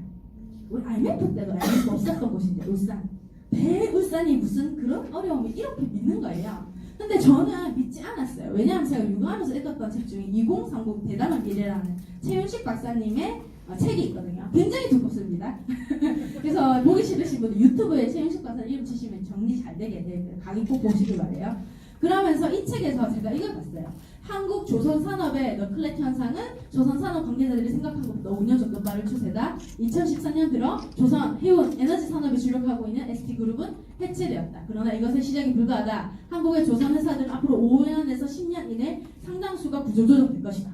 [SPEAKER 1] 우리 IMF 때도 IMF 없었던 곳인데 울산. 대울산이 무슨 그런 어려움이 이렇게 믿는 거예요. 근데 저는 믿지 않았어요. 왜냐하면 제가 육아하면서 읽었던 책 중에 2030 대단한 미래라는 최윤식 박사님의 책이 있거든요. 굉장히 두껍습니다. 그래서 보기 싫으신 분들 유튜브에 최윤식 박사 이름 치시면 정리 잘 되게 돼요. 강의 꼭 보시길 바래요. 그러면서 이 책에서 제가 이걸 봤어요. 한국 조선 산업의 너클렛 현상은 조선 산업 관계자들이 생각한 것보다 5년 정도 빠른 추세다. 2014년 들어 조선, 해운, 에너지 산업에 주력하고 있는 ST그룹은 해체되었다. 그러나 이것은 시작이 불가하다. 한국의 조선 회사들은 앞으로 5년에서 10년 이내 상당수가 구조조정될 것이다.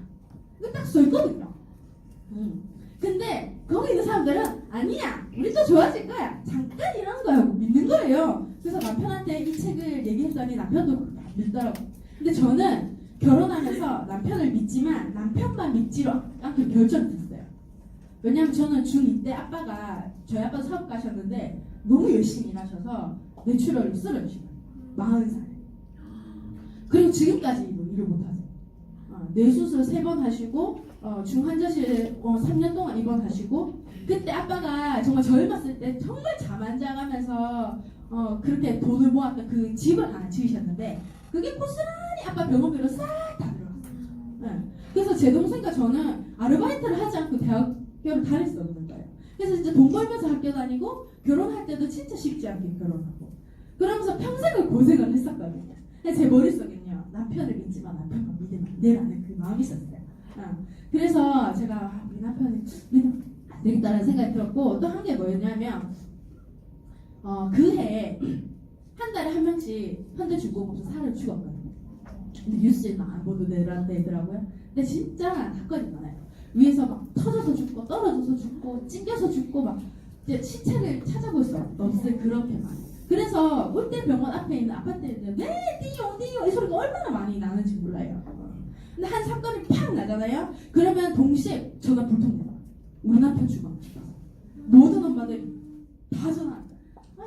[SPEAKER 1] 이거 딱 써있거든요. 근데 거기 있는 사람들은 아니야, 우리 또 좋아질 거야, 잠깐 이러는 거야 하고 믿는 거예요. 그래서 남편한테 이 책을 얘기했더니 남편도 안 믿더라고요. 근데 저는 결혼하면서 남편을 믿지만 남편만 믿지로 않고 결정했어요. 왜냐면 저는 중2 때 저희 아빠 사업 가셨는데 너무 열심히 일하셔서 뇌출혈로 쓰러지시고요. 40살에. 그리고 지금까지 일을 못하세요. 뇌수술 3번 하시고 중환자실 3년 동안 입원하시고 그때 아빠가 정말 젊었을 때 정말 잠 안 자가면서 그렇게 돈을 모았던 그 집을 하나 지으셨는데 그게 고스란히 아빠 병원비로 싹 다 들어갔어요. 네. 그래서 제 동생과 저는 아르바이트를 하지 않고 대학교를 다닐 수 없는 거예요. 그래서 진짜 돈 벌면서 학교 다니고 결혼할 때도 진짜 쉽지 않게 결혼하고 그러면서 평생을 고생을 했었거든요. 근데 제 머릿속에는요 남편을 믿지만 남편만 믿으면 안 되라는 그 마음이 있었어요. 그래서 제가 우리 남편을 믿으면 안 되겠다는 생각이 들었고 또 한 게 뭐였냐면 그 해에 한 달에 한 명씩 현대중공업에서 사람을 죽었거든요. 근데 뉴스에는 안 보도되더라고요. 근데 진짜 사건이 많아요. 위에서 막 터져서 죽고 떨어져서 죽고 찡겨서 죽고 막 이제 시체를 찾아볼 수 없을 그렇게 많아요. 그래서 롯데병원 앞에 있는 아파트에는 네 띠용 이 소리가 얼마나 많이 나는지 몰라요. 근데 한 사건이 팍 나잖아요. 그러면 동시에 전화 불통돼요. 우리 남편 죽었다. 모든 엄마들이 다 전화한다.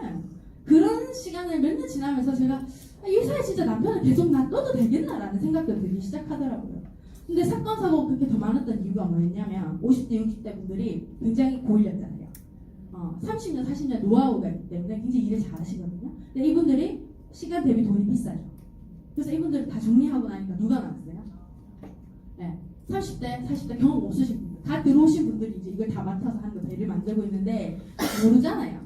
[SPEAKER 1] 네. 그런 시간을 몇 년 지나면서 제가 이 사회 진짜 남편을 계속 놔둬도 되겠나라는 생각도 들기 시작하더라고요. 근데 사건 사고가 그렇게 더 많았던 이유가 뭐였냐면 50대 60대 분들이 굉장히 고일렸잖아요. 30년, 40년 노하우가 있기 때문에 굉장히 일을 잘하시거든요. 근데 이분들이 시간 대비 돈이 비싸죠. 그래서 이분들 다 정리하고 나니까 누가 나왔어요? 네, 30대, 40대 경험 없으신 분들, 다 들어오신 분들이 이제 이걸 다 맡아서 하는 거 배를 만들고 있는데 모르잖아요.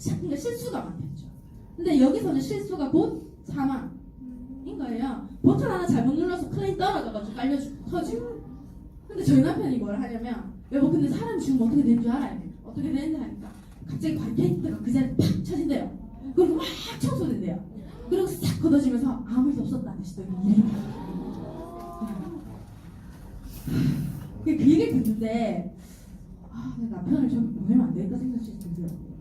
[SPEAKER 1] 그러니까 실수가 많겠죠. 근데 여기서는 실수가 곧 사망인 거예요. 버튼 하나 잘못 눌러서 클레이 떨어져가지고 깔려주고 터지고. 근데 저희 남편이 뭘 하냐면 여보 근데 사람 죽으면 어떻게 되는 줄 알아요? 어떻게 되는지 하니까 갑자기 바리케이트가 그 자리에 팍 쳐진대요. 그리고 막 청소된대요. 그리고 싹 걷어지면서 아무 일 없었다 하시더니 일이 그 얘기를 듣는데 남편을 좀 보내면 안 되겠다 생각이 들더라고요.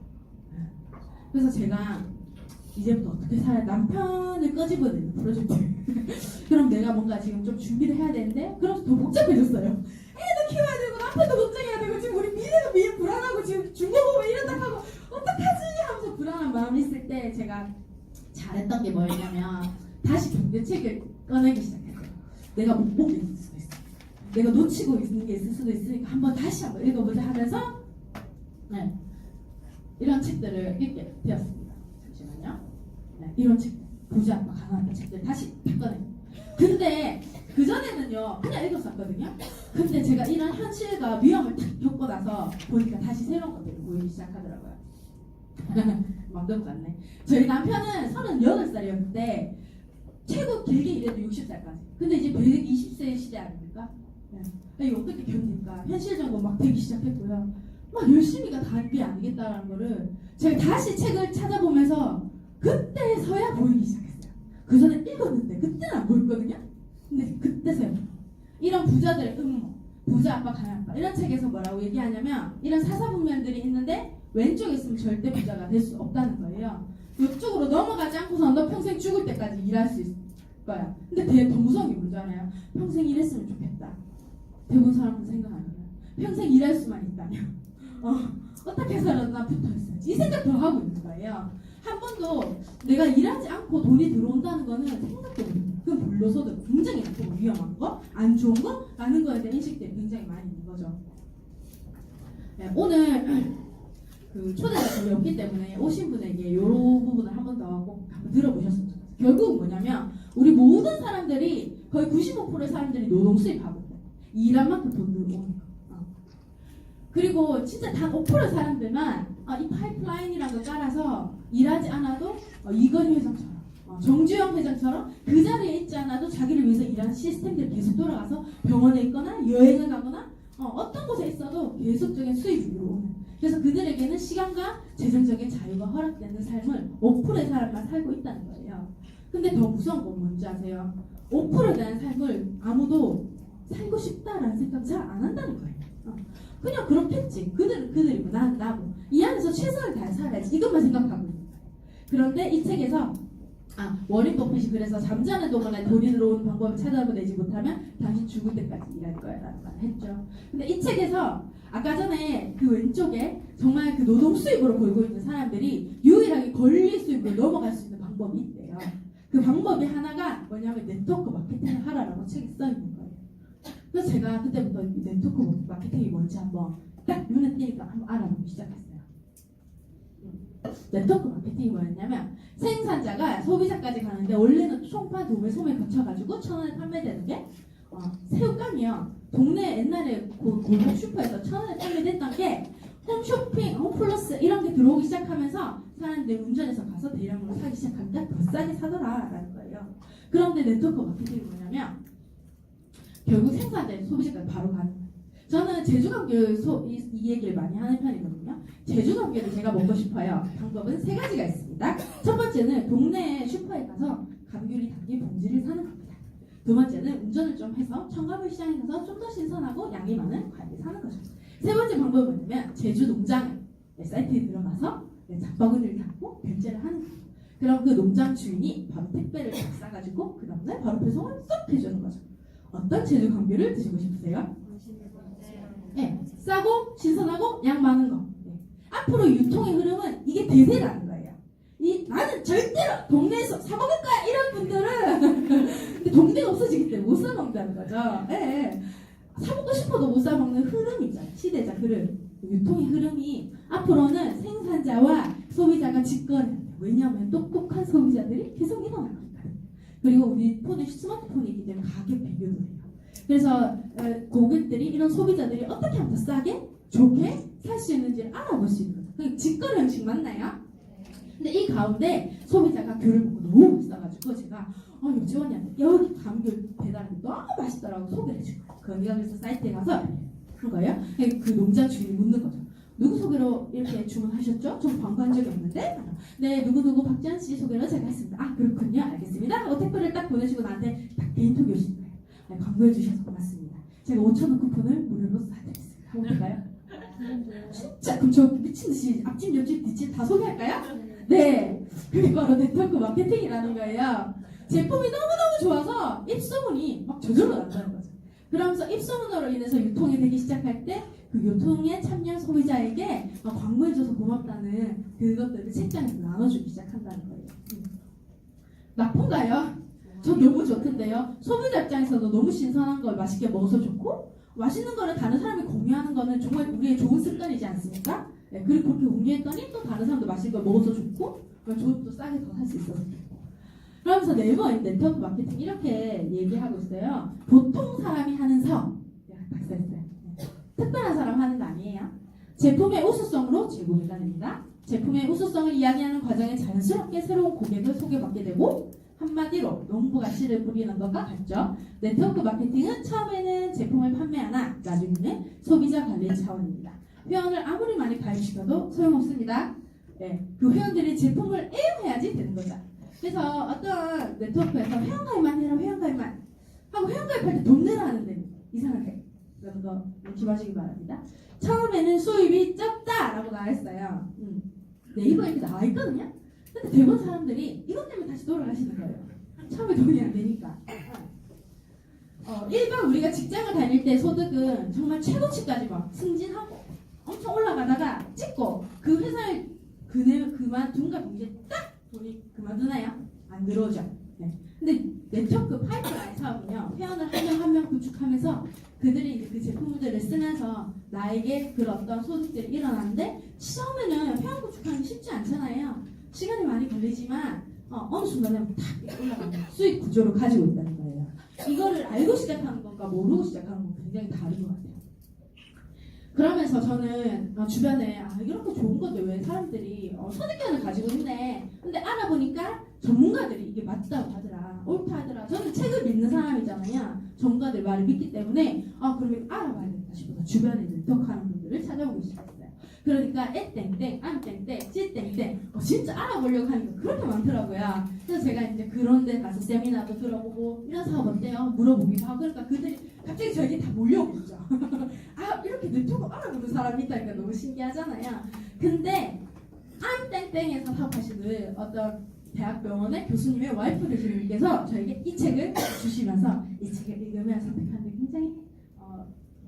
[SPEAKER 1] 그래서 제가 이제부터 어떻게 살아야 남편을 꺼집어내는 프로젝트 그럼 내가 뭔가 지금 좀 준비를 해야 되는데 그럼 더 복잡해졌어요. 애도 키워야 되고 남편도 걱정해야 되고 지금 우리 미래도 불안하고 지금 중고 보면 이런다 하고 어떡하지 하면서 불안한 마음이 있을 때 제가 잘했던 게 뭐였냐면 다시 경제책을 꺼내기 시작했어요. 내가 못 보고 있을 수도 있어. 내가 놓치고 있는 게 있을 수도 있으니까 한번 다시 한번 읽어보자 하면서 네, 이런 책들을 읽게 되었습니다. 잠시만요. 네, 이런 책, 부자 아빠 가난한 책들 다시 다 꺼내요. 근데 그전에는요 그냥 읽었었거든요. 근데 제가 이런 현실과 위험을 탁 겪고 나서 보니까 다시 새로운 것들이 보이기 시작하더라고요. 맘대로 갔네. 저희 남편은 38살이었는데 최고 길게 일해도 60살까지. 근데 이제 120세 시대 아닙니까? 네. 이거 어떻게 견딜까? 현실적으로 막 되기 시작했고요. 막 열심히가 다는 게 아니겠다라는 거를 제가 다시 책을 찾아보면서 그때서야 보이기 시작했어요. 그 전에 읽었는데 그때는 안 보였거든요. 근데 그때서야 이런 부자들의 음모, 부자 아빠 가난 아빠 이런 책에서 뭐라고 얘기하냐면 이런 사사분면들이 있는데 왼쪽에 있으면 절대 부자가 될 수 없다는 거예요. 이쪽으로 넘어가지 않고서 너 평생 죽을 때까지 일할 수 있을 거야. 근데 더 무서운 게 뭔지 알아요? 평생 일했으면 좋겠다. 대부분 사람은 생각하는 거예요. 평생 일할 수만 있다면 어떻게 해서라도 난 붙어있어야지. 이 생각 더 하고 있는 거예요. 한 번도 내가 일하지 않고 돈이 들어온다는 거는 생각도 못해요. 그건 불로소득 굉장히 나쁘고 위험한 거, 안 좋은 거 라는 거에 대한 인식들이 굉장히 많이 있는 거죠. 네, 오늘 그 초대가 거의 없기 때문에 오신 분에게 이 부분을 한 번 더 꼭 한번 들어보셨으면 좋겠어요. 결국은 뭐냐면 우리 모든 사람들이 거의 95%의 사람들이 노동 수입하고 있어요. 일한 만큼 돈 들어오는 거. 그리고 진짜 단 5%의 사람들만 이 파이프라인이라는 걸 깔아서 일하지 않아도 이건희 회장처럼 정주영 회장처럼 그 자리에 있지 않아도 자기를 위해서 일하는 시스템들이 계속 돌아가서 병원에 있거나 여행을 가거나 어떤 곳에 있어도 계속적인 수입이 들어오는. 그래서 그들에게는 시간과 재정적인 자유가 허락되는 삶을 5%의 사람만 살고 있다는 거예요. 근데 더 무서운 건 뭔지 아세요? 5%에 대한 삶을 아무도 살고 싶다라는 생각 잘 안 한다는 거예요. 그냥 그렇겠지. 그들은 그들이고 난 나고 이 안에서 최선을 다해 살아야지. 이것만 생각하고 있는 거예요. 그런데 이 책에서 워렌 버핏이 그래서 잠자는 동안에 돈이 들어오는 방법을 찾아내지 못하면 당신 죽을 때까지 일할 거야 라는 말을 했죠. 근데 이 책에서 아까 전에 그 왼쪽에 정말 그 노동 수입으로 벌고 있는 사람들이 유일하게 권리 수입으로 넘어갈 수 있는 방법이 있대요. 그 방법이 하나가 뭐냐면 네트워크 마케팅을 하라라고 책에 써 있는 거예요. 그래서 제가 그때부터 이 네트워크 마케팅이 뭔지 한번 딱 눈에 띄니까 한번 알아보기 시작했어요. 네트워크 마케팅이 뭐였냐면 생산자가 소비자까지 가는데 원래는 총파 도매 소매 거쳐가지고 1,000원에 판매되는 게 새우깡이요. 동네 옛날에 골목 슈퍼에서 1,000원에 판매됐던 게 홈쇼핑, 홈플러스 이런 게 들어오기 시작하면서 사람들이 운전해서 가서 대량으로 사기 시작합니다. 더 싸게 사더라라는 거예요. 그런데 네트워크 마케팅이 뭐냐면 결국 생산자의 소비자까지 바로 가는 거예요. 저는 제주감귤 이 얘기를 많이 하는 편이거든요. 제주감귤을 제가 먹고 싶어요. 방법은 3가지가 있습니다. 첫 번째는 동네 슈퍼에 가서 감귤이 담긴 봉지를 사는 겁니다. 두 번째는 운전을 좀 해서 청가물 시장에 가서 좀 더 신선하고 양이 많은 과일을 사는 거죠. 세 번째 방법은 뭐냐면 제주 농장 사이트에 들어가서 장바구니를 갖고 결제를 하는 거예요. 그럼 그 농장 주인이 바로 택배를 다 싸가지고 그 다음날 바로 배송을 쏙 해주는 거죠. 어떤 제주 감귤을 드시고 싶으세요? 네, 싸고 신선하고 양 많은 거. 네. 앞으로 유통의 흐름은 이게 대세라는 거예요. 나는 절대로 동네에서 사 먹을 거야 이런 분들은 근데 동네가 없어지기 때문에 못 사 먹는다는 거죠. 네. 사 먹고 싶어도 못 사 먹는 흐름이 있잖아요. 시대적 흐름. 유통의 흐름이 앞으로는 생산자와 소비자가 직거래해요. 왜냐하면 똑똑한 소비자들이 계속 일어날 거니까. 그리고 우리 폰은 스마트폰이기 때문에 가격 비교도 해요. 그래서 고객들이 이런 소비자들이 어떻게 하면 더 싸게 좋게 살 수 있는지를 알아볼 수 있는 거죠. 그게 직거래 형식 맞나요? 근데 이 가운데 소비자가 귤을 먹고 너무 비싸가지고 제가 요지원이한테 여기 감귤 배달하는데 너무 맛있더라고 소개를 해준 거예요. 그 언니가 그래서 사이트에 가서 한 거예요. 그 농장 주인이 묻는 거죠. 누구 소개로 이렇게 주문하셨죠? 전 광고한 적이 없는데? 네, 누구누구 박지현 씨 소개로 제가 했습니다. 아, 그렇군요. 알겠습니다. 하고 택배를 딱 보내시고 나한테 딱 개인톡이 오신 거예요. 네, 광고해 주셔서 고맙습니다. 제가 5,000원 쿠폰을 무료로 쏴드리겠습니다. 한번 볼까요? 진짜 그럼 저 미친듯이 앞집 옆집 뒷집 다 소개할까요? 네, 그게 바로 네트워크 마케팅이라는 거예요. 제품이 너무너무 좋아서 입소문이 막 저절로 난다는 거죠. 그러면서 입소문으로 인해서 유통이 되기 시작할 때 그 유통에 참여한 소비자에게 광고해줘서 고맙다는 그것들을 책장에서 나눠주기 시작한다는 거예요. 나쁜가요? 저 너무 좋던데요. 소비자 입장에서도 너무 신선한 걸 맛있게 먹어서 좋고 맛있는 거를 다른 사람이 공유하는 거는 정말 우리의 좋은 습관이지 않습니까? 네, 그리고 그렇게 공유했더니 또 다른 사람도 맛있는 걸 먹어서 좋고 또 싸게 더 살 수 있어서 그러면서 네이버 네트워크 마케팅 이렇게 얘기하고 있어요. 보통 사람이 하는 사업 박사했어요. 특별한 사람 하는 거 아니에요. 제품의 우수성으로 재구매가 됩니다. 제품의 우수성을 이야기하는 과정에 자연스럽게 새로운 고객을 소개받게 되고 한마디로 농부 가치를 부리는 것과 같죠. 네트워크 마케팅은 처음에는 제품을 판매하나 나중에는 소비자 관리 차원입니다. 회원을 아무리 많이 가입시켜도 소용없습니다. 네, 그 회원들이 제품을 애용해야지 되는 거죠. 그래서 어떤 네트워크에서 회원가입만 해라 회원가입만 하고 회원가입할 때 돈 내라 하는데 이상하게 그런 거 조심하시기 바랍니다. 처음에는 수입이 적다라고 나와있어요. 네이버에 이렇게 나와있거든요. 근데 대부분 사람들이 이것 때문에 다시 돌아가시는 거예요. 처음에 돈이 안 되니까. 일반 우리가 직장을 다닐 때 소득은 정말 최고치까지 막 승진하고 엄청 올라가다가 찍고 그 회사를 그만둔과 동시에 딱 돈이 그만두나요? 안 들어오죠. 네. 근데 네트워크 파이프라인 사업은요, 회원을 한 명 한 명 구축하면서 그들이 이제 그 제품들을 쓰면서 나에게 그런 어떤 소득들이 일어나는데 처음에는 회원 구축하는 게 쉽지 않잖아요. 시간이 많이 걸리지만 어느 순간에 탁 올라가는 수익 구조를 가지고 있다는 거예요. 이거를 알고 시작하는 것과 모르고 시작하는 건 굉장히 다른 것 같아요. 그러면서 저는 주변에 이렇게 좋은 건데 왜 사람들이 선입견을 가지고 있네. 근데 알아보니까 전문가들이 이게 맞다고 하더라, 옳다 하더라. 저는 책을 믿는 사람이잖아요. 전문가들 말을 믿기 때문에 그러면 알아봐야겠다 싶어서 주변에 네트워크하는 분들을 찾아보기 시작했어요. 그러니까 땡땡, 땡땡, 찌땡땡 진짜 알아보려고 하니까 그렇게 많더라고요. 그래서 제가 이제 그런 데 가서 세미나도 들어보고 이런 사업 어때요? 물어보기도 하고 그러니까 그들이 갑자기 저에게 다 몰려오고 있죠. 이렇게 네트워크 알아보는 사람이 있다니까 너무 신기하잖아요. 근데 땡땡에서 사업하시는 어떤 대학병원의 교수님의 와이프 되시는 분께서 저에게 이 책을 주시면서 이 책을 읽으면 선택하는 데 굉장히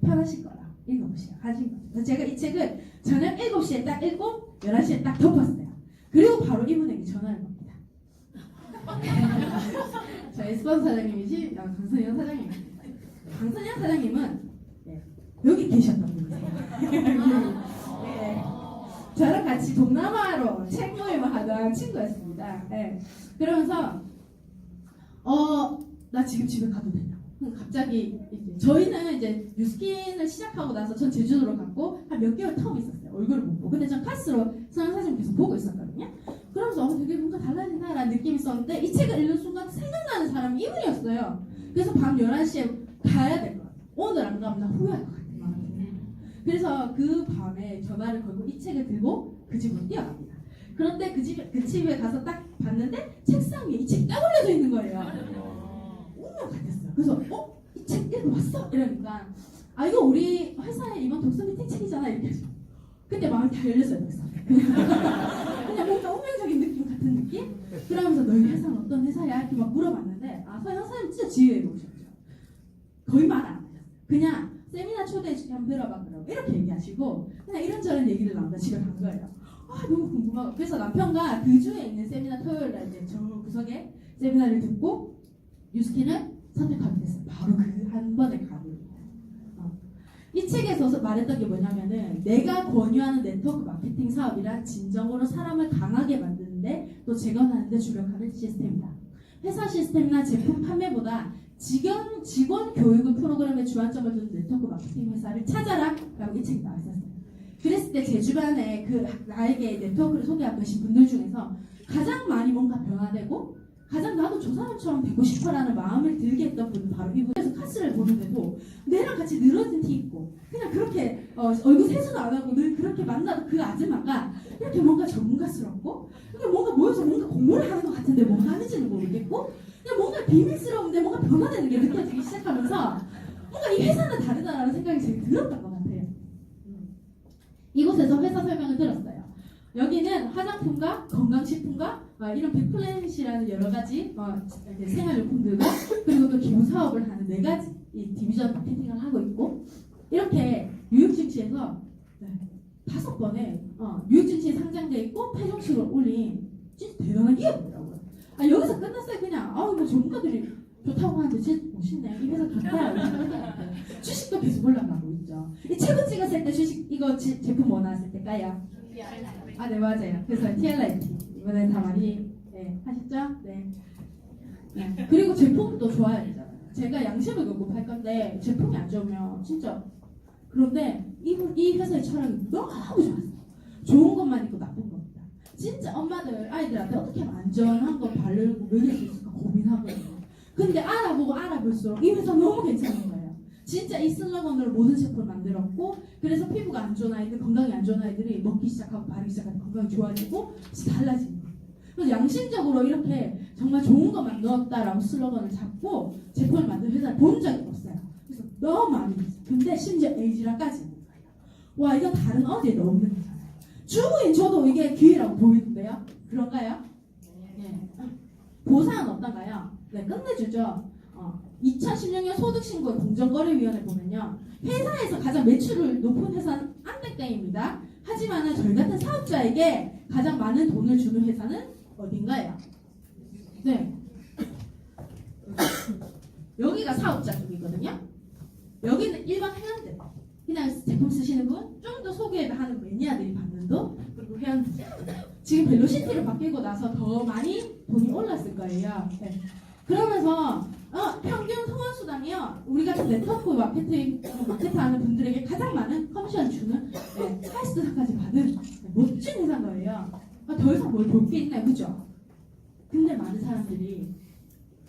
[SPEAKER 1] 편하실 거라 읽어보시라 하신 거죠. 그래서 제가 이 책을 저녁 7시에 딱 읽고 11시에 딱 덮었어요. 그리고 바로 이분에게 전화를 겁니다. 저희 스폰서 사장님이신 강선영 사장님입니다. 강선영 사장님은 여기 계셨던 분이세요. 네. 저랑 같이 동남아로 책 모임을 하던 친구였습니다. 네. 그러면서 나 지금 집에 가도 되냐? 갑자기 이제 저희는 이제 뉴스킨을 시작하고 나서 전 제주도로 갔고 한 몇 개월 텀이 있었어요. 얼굴을 못 보고. 근데 전 카스로 선영 사진 계속 보고 있었거든요. 그러면서 되게 뭔가 달라진다라는 느낌이 있었는데 이 책을 읽는 순간 생각나는 사람이 이분이었어요. 그래서 밤 11시에 가야 될 것 같아요. 오늘 안 가면 나 후회할 것 같아요. 그래서 그 밤에 전화를 걸고 이 책을 들고 그 집으로 뛰어갑니다. 그런데 그 집에 가서 딱 봤는데 책상 위에 이 책이 딱 올려져 있는 거예요. 운명 같았어요. 그래서 이 책 읽어봤어? 이러니까 이거 우리 회사에 이번 독서 미팅 책이잖아 이렇게 해서 그때 마음이 다 열렸어요. 그래서 그냥 뭔가 운명적인 느낌 같은 느낌? 그러면서 너희 회사는 어떤 회사야? 이렇게 막 물어봤는데 서영 사장님 진짜 지혜해 보셨죠. 거의 말 안 하셨어요. 그냥 세미나 초대해줄게 한번 들어봐 그러고 이렇게 얘기하시고 그냥 이런저런 얘기를 나오다 집에 간 거예요. 너무 궁금하고 그래서 남편과 그 주에 있는 세미나 토요일날 이제 저 구석에 세미나를 듣고 뉴스킨을 선택하게 됐어요. 바로 그 한 번에 가고 이 책에서 여기서 말했던 게 뭐냐면은 내가 권유하는 네트워크 마케팅 사업이란 진정으로 사람을 강하게 만드는데 또 재건하는데 주력하는 시스템이다. 회사 시스템이나 제품 판매보다 직원 교육을 프로그램에 주안점을 두는 네트워크 마케팅 회사를 찾아라 라고 이 책이 나와 있었어요. 그랬을 때 제 주변에 그 나에게 네트워크를 소개하고 계신 분들 중에서 가장 많이 뭔가 변화되고 가장 나도 저 사람처럼 되고 싶어라는 마음을 들게 했던 분은 바로 이분에서 카스를 보는데도 내랑 같이 늘어진 티 입고 그냥 그렇게 얼굴 세수도 안 하고 늘 그렇게 만나도 그 아줌마가 이렇게 뭔가 전문가스럽고 이게 뭔가 모여서 뭔가 공부를 하는 것 같은데 뭔가 하는지는 모르겠고 그냥 뭔가 비밀스러운데 뭔가 변화되는 게 느껴지기 시작하면서 뭔가 이 회사는 다르다라는 생각이 제일 들었던 것 같아요. 이곳에서 회사 설명을 들었어요. 여기는 화장품과 건강식품과 이런 빅플래닛이라는 여러 가지 생활용품들과 그리고 또 기부 사업을 하는 4가지 이 디비전 마케팅을 하고 있고 이렇게 뉴욕 증시에서 5번에 뉴욕 증시에 상장돼 있고 패종식을 올린 진짜 대단한 기업이더라고요. 여기서 끝났어요. 그냥 뭐 전문가들이 좋다고 하는데 진짜 멋있네. 이 회사 좋다. 주식도 계속 올라가고 있죠. 이 책을 찍었을 때 주식 이거 제품 뭐 나왔을 때까요? 네 맞아요. 그래서 TLIT 이번에 다 많이 하셨죠? 네. 그리고 제품도 좋아야 되잖아요. 제가 양심을 갖고 팔 건데 제품이 안 좋으면 진짜 그런데 이 회사의 철학이 너무 좋았어요. 좋은 것만 있고 나쁜 겁니다. 진짜 엄마들 아이들한테 어떻게 하면 안전한 거 바르고 먹일 수 있을까 고민하거든요. 근데 알아볼수록 이 회사 너무 괜찮은 거예요. 진짜 이 슬로건으로 모든 제품을 만들었고 그래서 피부가 안 좋은 아이들, 건강이 안 좋은 아이들이 먹기 시작하고 바르기 시작하면 건강이 좋아지고 달라지는 거예요. 그래서 양심적으로 이렇게 정말 좋은 것만 넣었다라고 슬로건을 잡고 제품을 만든 회사를 본 적이 없어요. 그래서 너무 마음이 들었어요. 근데 심지어 에이지라까지 와 이건 다른 어디에도 없는 거잖아요. 주부인 저도 이게 기회라고 보이는데요. 그런가요? 네. 보상은 어떤가요? 네, 끝내주죠. 2016년 소득신고의 공정거래위원회 보면요. 회사에서 가장 매출을 높은 회사는 안땡땡입니다. 하지만 저희 같은 사업자에게 가장 많은 돈을 주는 회사는 어딘가요? 네. 여기가 사업자 쪽이거든요. 여기는 일반 회원들. 그냥 제품 쓰시는 분, 좀 더 소개하는 매니아들이 받는 돈, 그리고 회원들. 지금 벨로시티를 바뀌고 나서 더 많이 돈이 올랐을 거예요. 네. 그러면서 평균 성원수당이요. 우리 같은 네트워크 마케팅하는 분들에게 가장 많은 커미션 주는 4스타까지 받은 멋진 회사인 거예요. 더 이상 뭘 볼 게 있나요? 그죠? 근데 많은 사람들이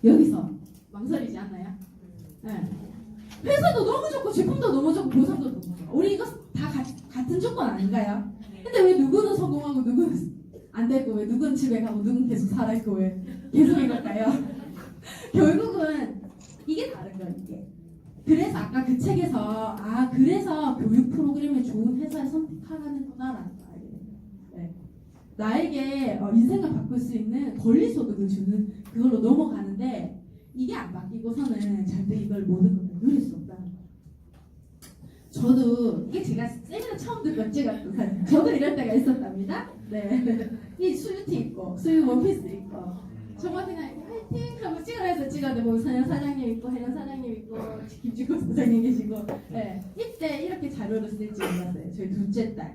[SPEAKER 1] 여기서 망설이지 않나요? 네. 회사도 너무 좋고 제품도 너무 좋고 보상도 너무 좋고 우리 이거 다 같은 조건 아닌가요? 근데 왜 누구는 성공하고 누구는 안 되고 왜 누구는 집에 가고 누구는 계속 살아있고 왜 계속 이럴까요? 결국은 이게 다른 거예요. 이게. 그래서 아까 그 책에서 그래서 교육 프로그램에 좋은 회사를 선택하라는구나라는 거 알게 됩니다. 네. 나에게 인생을 바꿀 수 있는 권리소득을 주는 그걸로 넘어가는데 이게 안 바뀌고서는 절대 이걸 모든 걸 누릴 수 없다는 거예요. 저도 이게 제가 세미나 처음 듣고 찍었던 저도 이럴 때가 있었답니다. 네. 이 수유티 입고 수유 원피스 입고 정말 그냥 화이팅 하고 찍으라 해서 찍었는데 뭐 선영 사장님 있고 혜련 사장님 있고 김주국 사장님 계시고 네. 이때 이렇게 자료를 쓸지 몰랐어요. 저희 둘째 딸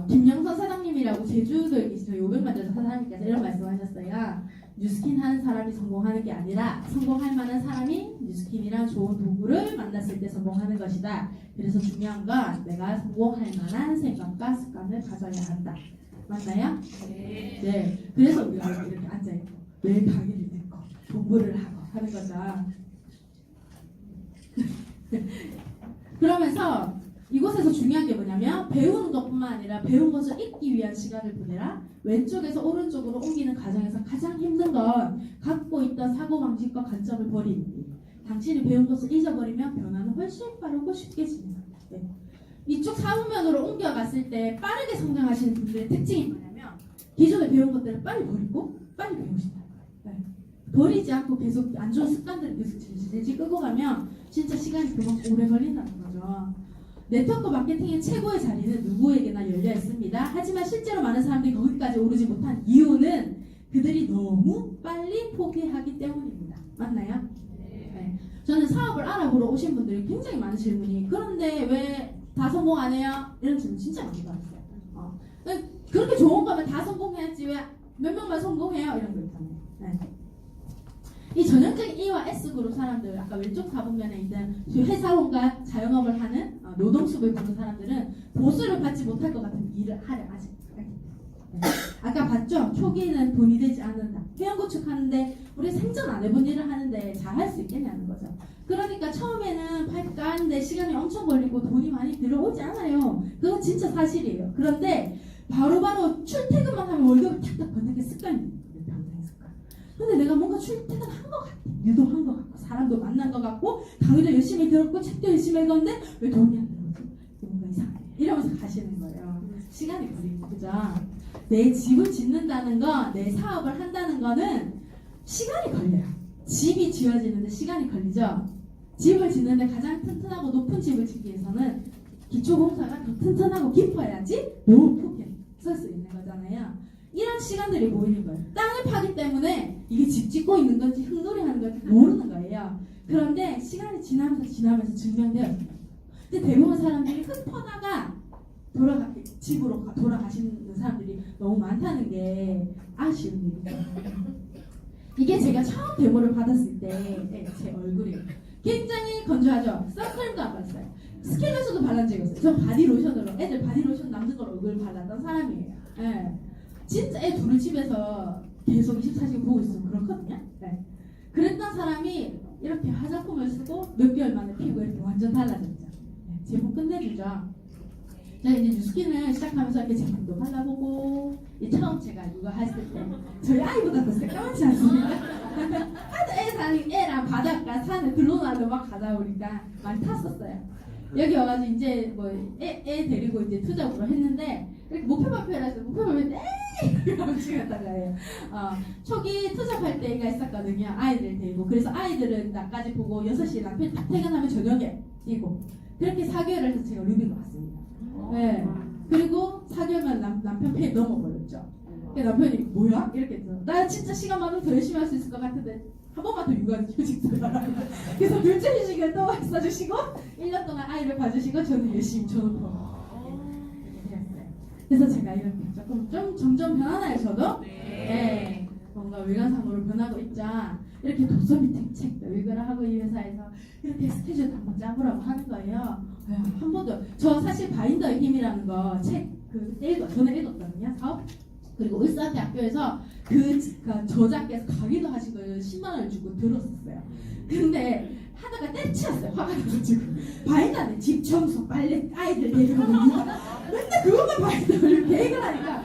[SPEAKER 1] 김영선 사장님이라고 제주도에 계신 저희 500만 사장님께서 이런 말씀하셨어요. 뉴스킨 하는 사람이 성공하는 게 아니라 성공할 만한 사람이 뉴스킨이랑 좋은 도구를 만났을 때 성공하는 것이다. 그래서 중요한 건 내가 성공할 만한 생각과 습관을 가져야 한다. 맞나요? 네. 네. 그래서 우리가 이렇게 앉아있고 매일 강의를 듣고 공부를 하고 하는 거죠. 그러면서 이곳에서 중요한 게 뭐냐면 배우는 것뿐만 아니라 배운 것을 잊기 위한 시간을 보내라. 왼쪽에서 오른쪽으로 옮기는 과정에서 가장 힘든 건 갖고 있던 사고방식과 관점을 버리는 일. 당신이 배운 것을 잊어버리면 변화는 훨씬 빠르고 쉽게 진행합니다. 네. 이쪽 사후면으로 옮겨갔을 때 빠르게 성장하시는 분들의 특징이 뭐냐면 기존에 배운 것들을 빨리 버리고 빨리 배우고 싶다는 거예요. 네. 버리지 않고 계속 안 좋은 습관들을 계속 질질 끌고 가면 진짜 시간이 그만큼 오래 걸린다는 거죠. 네트워크 마케팅의 최고의 자리는 누구에게나 열려 있습니다. 하지만 실제로 많은 사람들이 거기까지 오르지 못한 이유는 그들이 너무 빨리 포기하기 때문입니다. 맞나요? 네. 저는 사업을 알아보러 오신 분들이 굉장히 많은 질문이 그런데 왜 다 성공 안 해요? 이런 질문 진짜 많이 받았어요. 그렇게 좋은 거면 다 성공해야지 왜 몇 명만 성공해요? 이런 거 있잖아요. 네. 이 전형적인 E와 S그룹 사람들 아까 왼쪽 4분면에 있는 회사원과 자영업을 하는 노동수급을 보는 사람들은 보수를 받지 못할 것 같은 일을 하려 아직. 네. 아까 봤죠? 초기에는 돈이 되지 않는다. 회원 구축하는데 우리 생전 안 해본 일을 하는데 잘할 수 있겠냐는 거죠. 그러니까 처음에는 파이프 까는데 시간이 엄청 걸리고 돈이 많이 들어오지 않아요. 그건 진짜 사실이에요. 그런데 바로바로 출퇴근만 하면 월급을 탁탁 버는 게 습관이에요. 평생 습관. 근데 내가 뭔가 출퇴근한 것 같아. 유도한 것 같고 사람도 만난 것 같고 강의도 열심히 들었고 책도 열심히 읽었는데 왜 돈이 안 들어오지? 뭔가 이상해. 이러면서 가시는 거예요. 시간이 걸리고 그죠? 내 집을 짓는다는 거, 내 사업을 한다는 거는 시간이 걸려요. 집이 지어지는데 시간이 걸리죠? 집을 짓는데 가장 튼튼하고 높은 집을 짓기 위해서는 기초공사가 더 튼튼하고 깊어야지 높게 설 수 있는 거잖아요. 이런 시간들이 보이는 거예요. 땅을 파기 때문에 이게 집 짓고 있는 건지 흙놀이 하는 건지 모르는 거예요. 그런데 시간이 지나면서 증명되어져요. 근데 대부분 사람들이 흙 퍼다가 집으로 돌아가시는 사람들이 너무 많다는 게 아쉬운 일이죠. 이게 제가 처음 데모를 받았을 때 제 얼굴이에요. 굉장히 건조하죠. 선크림도 안 발랐어요. 스킨로션도 발란 적이 없어요. 전 바디로션으로 애들 바디로션 남는 걸 얼굴 발랐던 사람이에요. 네. 진짜 애 둘을 집에서 계속 24시간 보고 있으면 그렇거든요. 네. 그랬던 사람이 이렇게 화장품을 쓰고 몇 개월 만에 피부가 이렇게 완전 달라졌죠. 네. 제품 끝내주죠. 제가 이제 뉴스킨을 시작하면서 이렇게 제품도 발라보고 처음 제가 이거 했을 때 저희 아이보다 더 새까맣지 않습니까? 하도 애랑 바닷가 산에 들러나도 막 가다 보니까 많이 탔었어요. 여기 와가지고 이제 뭐 애 데리고 이제 투잡으로 했는데 이렇게 목표 발표를 해서 목표 발표 때 이러고 찍었다가 해요. 초기 투잡할 때가 있었거든요. 아이들 데리고. 그래서 아이들은 나까지 보고 6시에 남편 딱 퇴근하면 저녁에 뛰고 그렇게 4개월을 해서 제가 루비로 왔습니다. 네. 그리고 4개월만 남편 폐에 넘어버렸죠. 남편이 뭐야? 이렇게 했죠. 나 진짜 시간 많으면 더 열심히 할 수 있을 것 같은데 한 번만 더 휴직하라. 그래서 둘째 휴직을 또 써주시고 1년 동안 아이를 봐주시고 저는 열심히 졸업하고 이렇게 했어요. 그래서 제가 이렇게 조금 좀 점점 변하나요 저도? 네. 뭔가 외관상으로 변하고 있죠. 이렇게 독서 미팅 책도 읽으라 하고 이 회사에서 이렇게 스케줄 한번 짜보라고 하는 거예요. 한 번도 저 사실 바인더의 힘이라는 거 책 저는 읽었거든요. 사업 그리고 울산대학교에서 그 저자께서 강의도 하신 걸 10만 원을 주고 들었었어요. 근데 하다가 때치였어요. 화가 나가지고 바인더는 집 청소, 빨래, 아이들 데리고 맨날 그것만 바인더를 계획을 하니까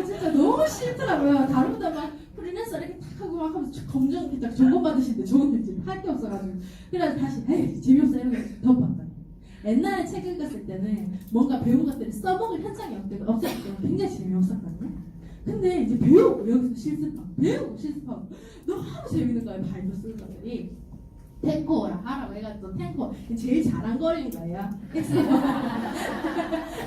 [SPEAKER 1] 진짜 너무 싫더라고요. 다른 분들 막 프리랜서 이렇게 탁 하고 막 하면서 검정 이렇게 딱 점검 받으시는데 저는 이제 할 게 없어가지고 그래서 다시 에이 재미없어 이러면서 덮었다. 옛날에 책 읽었을 때는 뭔가 배운 것들을 써먹을 현장이 없었기 때문에 굉장히 재미없었거든요. 근데 이제 배우고 여기서 실습하고 배우고 실습하고 너무 재밌는 거예요. 바인더 쓰는 것들이. 탱코라 하라고 해가지고 탱코 제일 잘한 거리인 거예요.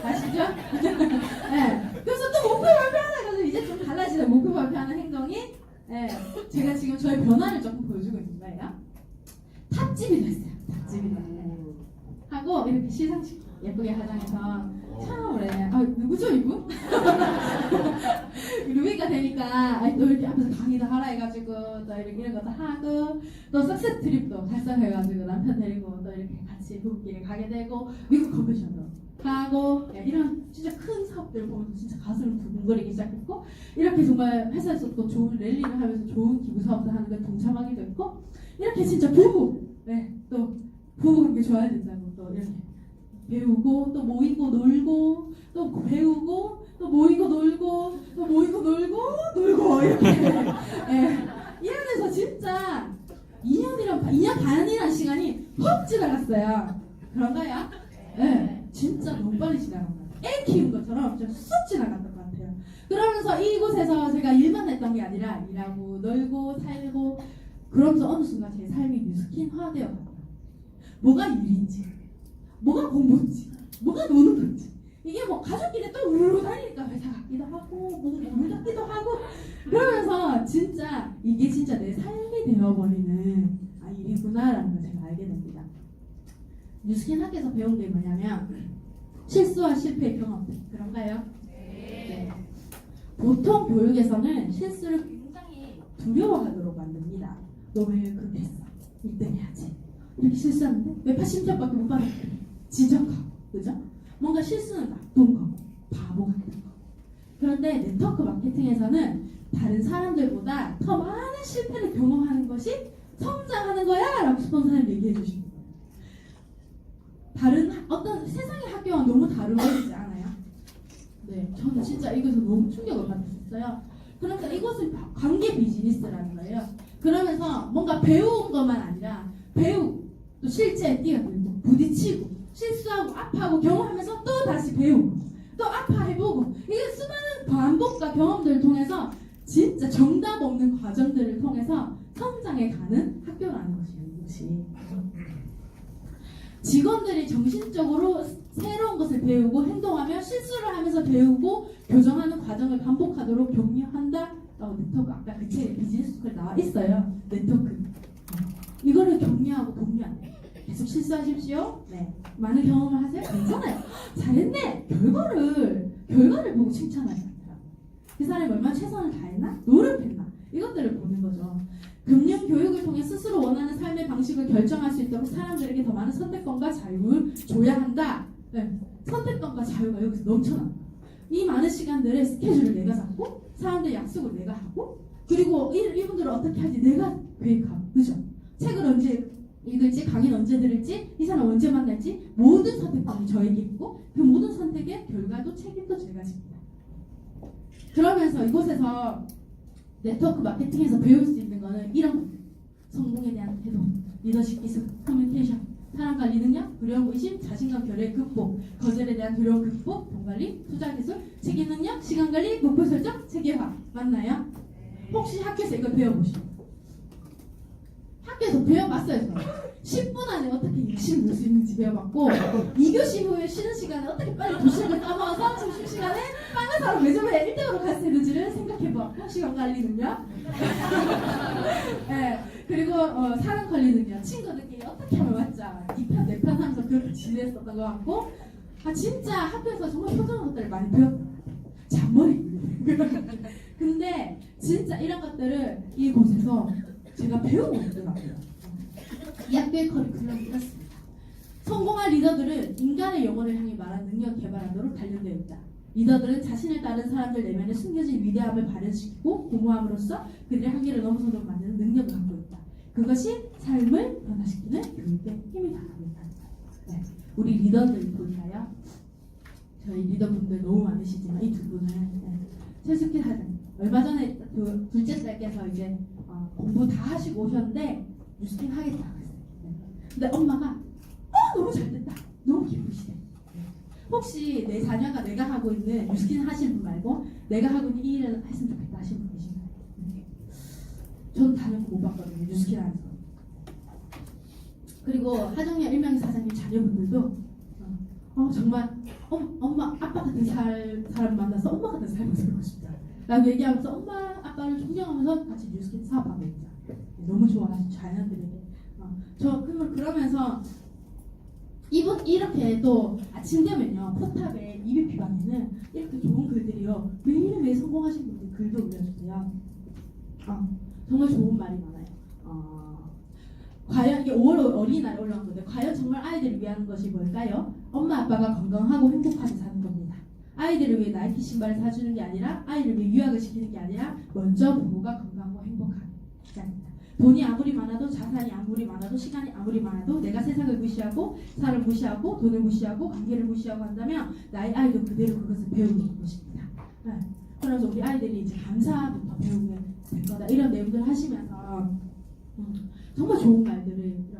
[SPEAKER 1] 아시죠? 네. 그래서 또 목표 발표하다 해가지고 이제 좀 달라지는 목표 발표하는 행동이 제가 지금 저의 변화를 조금 보여주고 있는 거예요. 탑집이 됐어요. 탑집이 됐어요. 하고 이렇게 시상식 예쁘게 화장해서 참으래. 누구죠 이분? 루비가 되니까 또 이렇게 앞에서 강의도 하라 해가지고 또 이런 것도 하고 또 석세스 트립도 달성해가지고 남편 데리고 또 이렇게 같이 부부끼리 가게 되고 미국 컨벤션도 가고 이런 진짜 큰 사업들을 보면서 진짜 가슴을 두근거리기 시작했고 이렇게 정말 회사에서 또 좋은 랠리를 하면서 좋은 기부 사업도 하는 데 동참하기도 했고 이렇게 진짜 또 부부 관계 좋아야 된다고 또 이렇게 배우고 또 모이고 놀고 또 배우고 또 모이고 놀고 또 모이고 놀고 이렇게 이러면서 진짜 2년 반이라는 시간이 훅 지나갔어요. 그런가요? 네, 진짜 너무 빨리 지나간 거예요. 애 키운 것처럼 좀 쑥 지나갔던 것 같아요. 그러면서 이곳에서 제가 일만 했던 게 아니라 일하고 놀고 살고 그러면서 어느 순간 제 삶이 뉴스킨화 되어갔어요. 뭐가 일인지 뭐가 공부인지 뭐가 노는 건지 이게 뭐 가족끼리 또 우르르 다니니까 회사 같기도 하고 뭐 같기도 하고 그러면서 진짜 이게 진짜 내 삶이 되어버리는 일이구나라는 걸 제가 알게 뉴스킨 학교에서 배운 게 뭐냐면 실수와 실패의 경험 그런가요? 네. 보통 교육에서는 실수를 굉장히 두려워하도록 만듭니다. 너 왜 그렇게 했어? 1등 해야지. 이렇게 실수하는데 왜 80점밖에 못 받았어? 지적하고 그죠? 뭔가 실수는 나쁜 거 바보 같은 거. 그런데 네트워크 마케팅에서는 다른 사람들보다 더 많은 실패를 경험하는 것이 성장하는 거야 라고 스폰서님 얘기해 주시는 거예요. 다른 어떤 세상의 학교와 너무 다른 거지 않아요? 네, 저는 진짜 이것에서 너무 충격을 받았어요. 그러니까 이것은 관계 비즈니스라는 거예요. 그러면서 뭔가 배운 것만 아니라 배우고 또 실제 뛰어들고 부딪히고 실수하고 아파하고 경험하면서 또 다시 배우고 또 아파해보고 이게 수많은 반복과 경험들을 통해서 진짜 정답 없는 과정들을 통해서 성장해 가는 학교라는 것이에요. 이것이 직원들이 정신적으로 새로운 것을 배우고 행동하며 실수를 하면서 배우고 교정하는 과정을 반복하도록 격려한다라고 네트워크 아까 그 책에 비즈니스 스쿨에 나와 있어요. 네트워크 이거를 격려하고 독려하는 계속 실수하십시오. 네, 많은 경험을 하세요. 괜찮아요. 잘했네. 결과를 보고 칭찬하지 않더라고요. 그 사람이 얼마나 최선을 다했나? 노력했나? 이것들을 보는 거죠. 금융 교육을 통해 스스로 원하는 삶의 방식을 결정할 수 있도록 사람들에게 더 많은 선택권과 자유를 줘야 한다. 네, 선택권과 자유가 여기서 넘쳐납니다. 이 많은 시간들의 스케줄을 내가 잡고 사람들 약속을 내가 하고 그리고 이분들을 어떻게 할지 내가 계획하고 그죠? 책을 언제 읽을지 강의는 언제 들을지 이 사람 언제 만날지 모든 선택권이 저에게 있고 그 모든 선택의 결과도 책임도 제가 집니다. 그러면서 이곳에서 네트워크 마케팅에서 배울 수 있는 거는 이런 것들. 성공에 대한 태도, 리더십 기술, 커뮤니케이션, 사람 관리 능력, 두려움 의심, 자신감 결여의 극복, 거절에 대한 두려움 극복, 돈 관리, 투자 기술, 책임 능력, 시간 관리, 목표 설정, 체계화. 맞나요? 혹시 학교에서 이걸 배워보시죠? 학교에서 배워봤어요. 저는. 10분 안에 어떻게 일시를 볼 수 있는지 배워봤고 2교시 후에 쉬는 시간에 어떻게 빨리 2시간을 까먹어서 점심시간에 빨간 사람 매점에 1등으로 갈 수 있는지를 생각해보았고 시간 관리 능력 네, 그리고 사람 관리 능력 친구들끼리 어떻게 하면 맞자 2편, 4편 하면서 그렇게 지냈었던 것 같고 진짜 학교에서 정말 효자는 것들을 많이 배웠던 것 같아요. 잔머리 근데 진짜 이런 것들을 이곳에서 제가 배우고 있더라고요. 이 학교의 커리큘럼이 이렇습니다. 성공한 리더들은 인간의 영혼을 향해 말하는 능력 개발하도록 단련되어 있다. 리더들은 자신을 따른 사람들 내면에 숨겨진 위대함을 발현시키고 공모함으로써 그들의 한계를 넘어서도록 만드는 능력을 갖고 있다. 그것이 삶을 변화시키는 교육의 힘이 다라고 있다. 네. 우리 리더들 볼까요? 저희 리더분들 너무 많으시지만 이 두 분은 최숙희 사장 얼마 전에 그 둘째 딸께서 이제 공부 다 하시고 오셨는데 뉴스팅 하겠다고 했어요. 근데 엄마가 너무 잘됐다. 너무 기쁘시대. 혹시 내 자녀가 내가 하고 있는 뉴스팅 하시는 분 말고 내가 하고 있는 이 일을 했으면 좋겠다 하시는 분 계신가요? 저는 다녀고 못 봤거든요. 뉴스팅 하면서. 그리고 하정연 일명의 사장님 자녀분들도 정말 엄마 아빠 같은 사람 만나서 엄마 같은 삶을 살고 싶다 라고 얘기하면서 엄마 아빠를 존경하면서 같이 뉴스킨 사업하고 있다. 너무 좋아하시는 자녀들에게 그러면서 이분 이렇게 또 아침 되면요 포탑에 EBP방에는 이렇게 좋은 글들이요 매일매일 성공하신 분들 글도 올려주세요. 정말 좋은 말이 많아요. 과연 이게 5월 어린이날에 올라온 건데 과연 정말 아이들을 위한 것이 뭘까요? 엄마 아빠가 건강하고 행복하게 사는 겁니다. 아이들을 위해 나이키 신발을 사주는 게 아니라 아이를 위해 유학을 시키는 게 아니라 먼저 부모가 건강하고 행복하게 합니다. 돈이 아무리 많아도 자산이 아무리 많아도 시간이 아무리 많아도 내가 세상을 무시하고 사람을 무시하고 돈을 무시하고 관계를 무시하고 한다면 나의 아이도 그대로 그것을 배우는 것입니다. 그래서 우리 아이들이 이제 감사부터 배우게 될 거다 이런 내용들 하시면서 정말 좋은 말들을 이렇게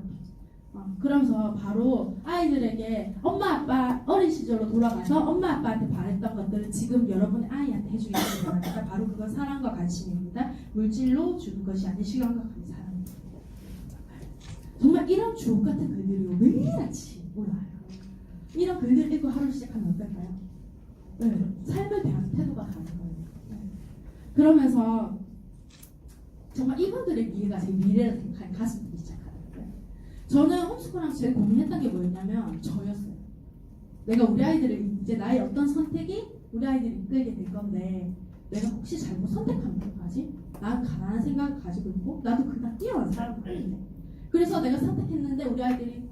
[SPEAKER 1] 그러면서 바로 아이들에게 엄마 아빠 어린 시절로 돌아가서 엄마 아빠한테 바랬던 것들을 지금 여러분의 아이한테 해주기 바랍니다. 바로 그건 사랑과 관심입니다. 물질로 주는 것이 아닌 시간과 감사합니다. 정말 이런 주옥 같은 글들이 매일 아침 올라와요. 이런 글들 읽고 하루 시작하면 어떨까요? 네, 삶을 대하는 태도가 다른 거예요. 네. 그러면서 정말 이분들의 미래가 제 미래를 생각하는 가슴이 시작하는 거예요. 저는 홈스쿨 와이프랑 제일 고민했던 게 뭐였냐면 저였어요. 내가 우리 아이들을 이제 나의 어떤 선택이 우리 아이들을 이끌게 될 건데 내가 혹시 잘못 선택하면 어떡하지? 난 가난한 생각을 가지고 있고 나도 그다 뛰어난 사람인데 그래서 내가 선택했는데 우리 아이들이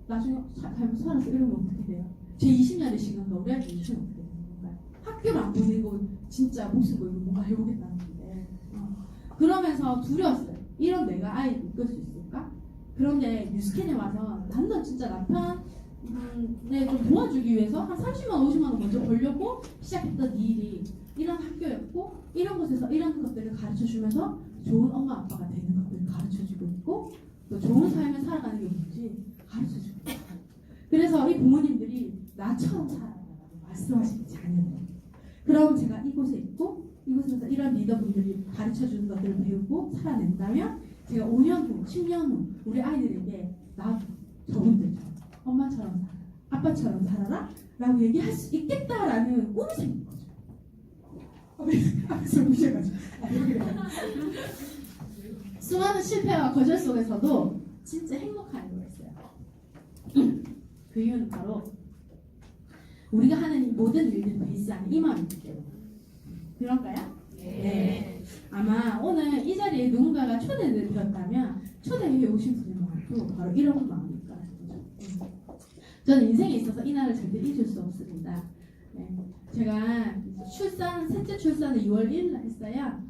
[SPEAKER 1] 나중에 잘못 살아서 이러면 어떻게 돼요? 제 20년의 시간과 우리 아이들 20년 어떻게 되는 건가요? 학교를 안 보내고 진짜 목숨 걸고 뭔가 해보겠다는 건데 그러면서 두려웠어요. 이런 내가 아이를 이끌 수 있을까? 그런데 뉴스캔에 와서 완전 진짜 남편 좀 도와주기 위해서 한 30만 50만 원 먼저 벌려고 시작했던 이 일이 이런 학교였고 이런 곳에서 이런 것들을 가르쳐주면서 좋은 엄마 아빠가 되는 것들을 가르쳐주고 있고 또 좋은 삶을 살아가는 게 뭔지 가르쳐주고 있어요. 그래서 이 부모님들이 나처럼 살아라고 말씀하시는 자녀들 그럼 제가 이곳에 있고 이곳에서 이런 리더분들이 가르쳐주는 것들을 배우고 살아낸다면 제가 5년 후 10년 후 우리 아이들에게 나도 저분들처럼 엄마처럼 살아라 아빠처럼 살아라 라고 얘기할 수 있겠다라는 꿈이 생긴 거죠. 앞에서 무시해가지고 수많은 실패와 거절 속에서도 진짜 행복한 이유가 있어요. 그 이유는 바로 우리가 하는 모든 일들 베이스 안에 이 마음이 있기 때문에 그런가요? 네. 아마 오늘 이 자리에 누군가가 초대를 드렸다면 초대에 오신 분의 마음도 바로 이런 마음일 거라는 거죠. 저는 인생에 있어서 이 날을 절대 잊을 수 없습니다. 네. 제가 셋째 출산을 2월 1일 날 했어요.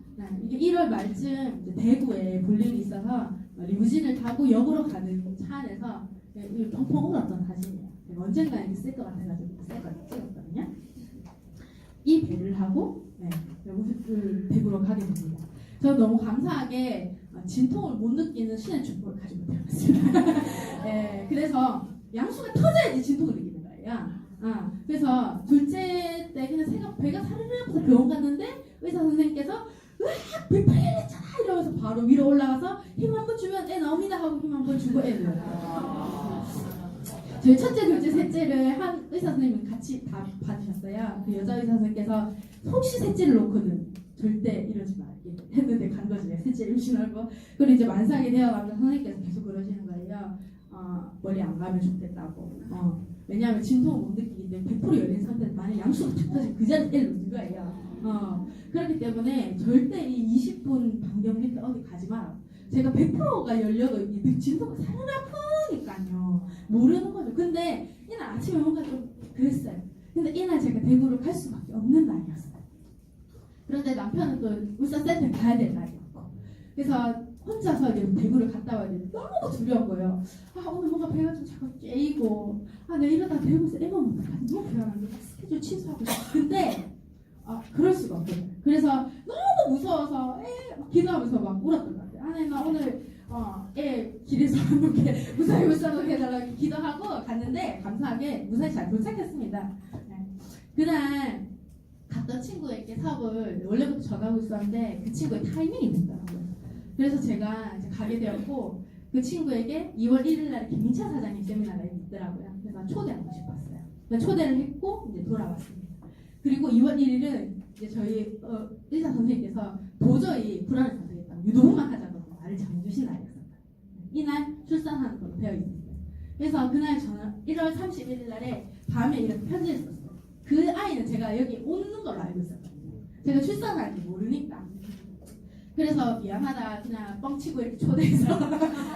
[SPEAKER 1] 이게 1월 말쯤 이제 대구에 볼 일이 있어서 리무진을 타고 역으로 가는 차 안에서 펑펑 울었던 사진이에요. 언젠가 이렇게 쓸 것 같아가지고 쓸 걸 찍었거든요. 이 배를 하고 대구로 가게 됩니다. 저는 너무 감사하게 진통을 못 느끼는 신의 축복을 가지고 태어났습니다. 네, 그래서 양수가 터져야지 진통을 느끼는 거예요. 그래서 둘째 때 그냥 배가 사르르 아파서 병원 갔는데 의사 선생님께서 으악 배 빨리 했잖아 이러면서 바로 위로 올라가서 힘 한 번 주면 애 나옵니다 하고 힘 한 번 주고 애를 저희 첫째, 둘째, 셋째를 한 의사 선생님이 같이 다 받으셨어요. 그 여자 의사 선생님께서 혹시 셋째를 놓고는 절대 이러지 말게 했는데 간 거죠. 셋째를 임신하고 그리고 이제 만삭이 되어가면서 선생님께서 계속 그러시는 거예요. 머리 안 가면 좋겠다고. 왜냐하면 진통을 못 느끼기 때문에 100% 열린 상태에서 만약 양수가 탁 터지면 그 자리에 애를 놓는 거예요. 그렇기 때문에 절대 이 20분 반경 밑에 어디 가지 마라. 제가 100%가 열려도 이 진통가 사르르 아프니까요. 모르는 거죠. 근데 이날 아침에 뭔가 좀 그랬어요. 근데 이날 제가 대구를 갈 수밖에 없는 날이었어요. 그런데 남편은 또 울산센터에 가야 될 날이었고 그래서 혼자서 이제 대구를 갔다 와야 되는데 너무 두려운 거예요. 오늘 뭔가 배가 좀 자꾸 깨이고 내가 이러다 대구에서 애만 못하지 너무 불안한데 스케줄 취소하고 싶어. 근데 그럴 수가 없거든요. 그래서 너무 무서워서 막 기도하면서 막 울었던 것 같아요. 하나님 나 오늘 애 길에서 이렇게 무사히 못 사게 해달라고 기도하고 갔는데 감사하게 무사히 잘 도착했습니다. 네. 그날 갔던 친구에게 사업을 원래부터 전하고 있었는데 그 친구의 타이밍이 됐더라고요. 그래서 제가 이제 가게 되었고 그 친구에게 2월 1일 날 김민찬 사장님 세미나가 있더라고요. 그래서 초대하고 싶었어요. 그래서 초대를 했고 이제 돌아왔습니다. 그리고 2월 1일은 이제 저희 의사 선생님께서 도저히 불안을 안 되겠다. 유도만 하자고 말을 정해주신 날이었어요. 이날 출산하는 걸로 되어 있습니다. 그래서 그날 저는 1월 31일 날에 밤에 이렇게 편지를 썼어요. 그 아이는 제가 여기 오는 걸로 알고 있었거든요. 제가 출산하는지 모르니까. 그래서 미안하다 그냥 뻥치고 이렇게 초대해서